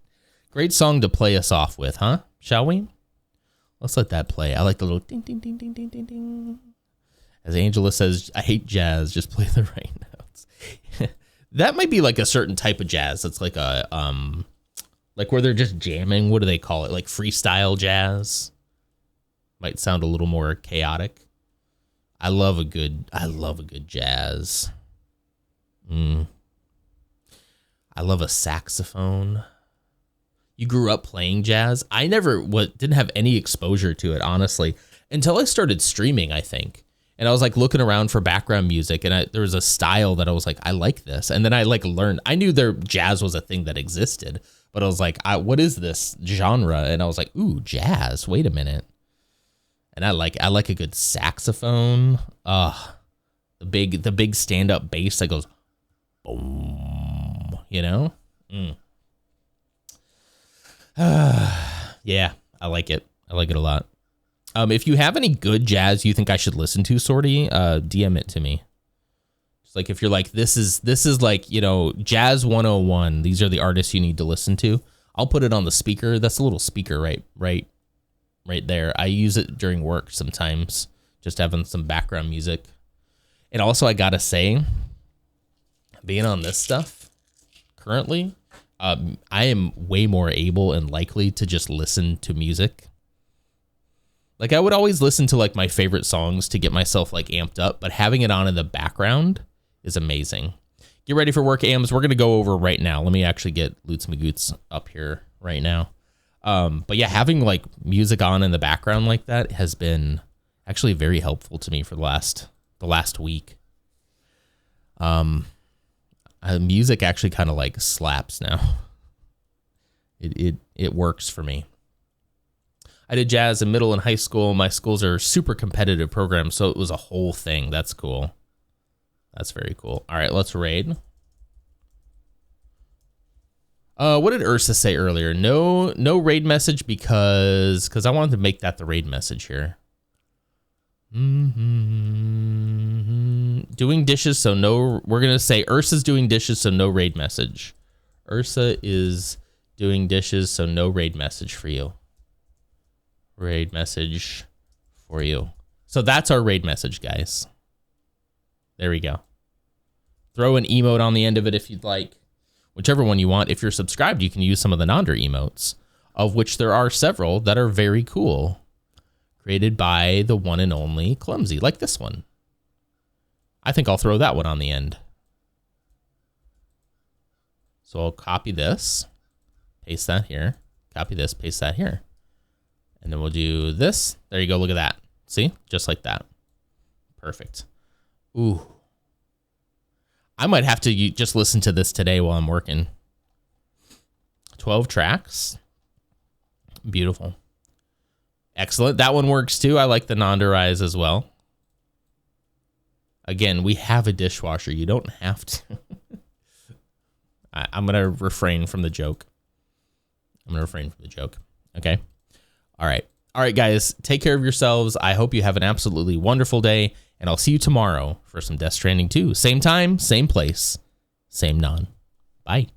song to play us off with, huh? Shall we? Let's let that play. I like the little ding, ding, ding, ding, ding, ding, ding. As Angela says, I hate jazz. Just play the right notes. That might be like a certain type of jazz. That's like a, like where they're just jamming. What do they call it? Like freestyle jazz. Might sound a little more chaotic. I love a good jazz. I love a saxophone. You grew up playing jazz? I never didn't have any exposure to it, honestly, until I started streaming, I think. And I was like looking around for background music, and there was a style that I was like, I like this. And then I like learned. I knew jazz was a thing that existed, but I was like, what is this genre? And I was like, ooh, jazz. Wait a minute. And I like a good saxophone. The big stand up bass that goes boom. You know. Yeah, I like it. I like it a lot. If you have any good jazz you think I should listen to, Sorty, DM it to me. It's like if you're like, this is like, you know, Jazz 101. These are the artists you need to listen to. I'll put it on the speaker. That's a little speaker right there. I use it during work sometimes, just having some background music. And also, I gotta say, being on this stuff currently, I am way more able and likely to just listen to music. Like, I would always listen to like my favorite songs to get myself like amped up, but having it on in the background is amazing. Get ready for work, AMs. We're going to go over right now. Let me actually get Loots Magoots up here right now. But yeah, having like music on in the background like that has been actually very helpful to me for the last week. Music actually kind of like slaps now. It works for me. I did jazz in middle and high school. My schools are super competitive programs, so it was a whole thing. That's cool. That's very cool. All right, let's raid. What did Ursa say earlier? No raid message because I wanted to make that the raid message here. Doing dishes, so no. We're gonna say Ursa's doing dishes, so no raid message. Ursa is doing dishes, so no raid message for you. Raid message for you. So that's our raid message, guys. There we go. Throw an emote on the end of it if you'd like. Whichever one you want. If you're subscribed, you can use some of the Nonder emotes, of which there are several that are very cool. Created by the one and only Clumsy, like this one. I think I'll throw that one on the end. So I'll copy this, paste that here, copy this, paste that here. And then we'll do this. There you go. Look at that. See? Just like that. Perfect. Ooh. I might have to just listen to this today while I'm working. 12 tracks. Beautiful. Excellent. That one works too. I like the Nonderize as well. Again, we have a dishwasher. You don't have to. I'm going to refrain from the joke. Okay. All right. All right, guys. Take care of yourselves. I hope you have an absolutely wonderful day. And I'll see you tomorrow for some Death Stranding 2. Same time, same place, same non. Bye.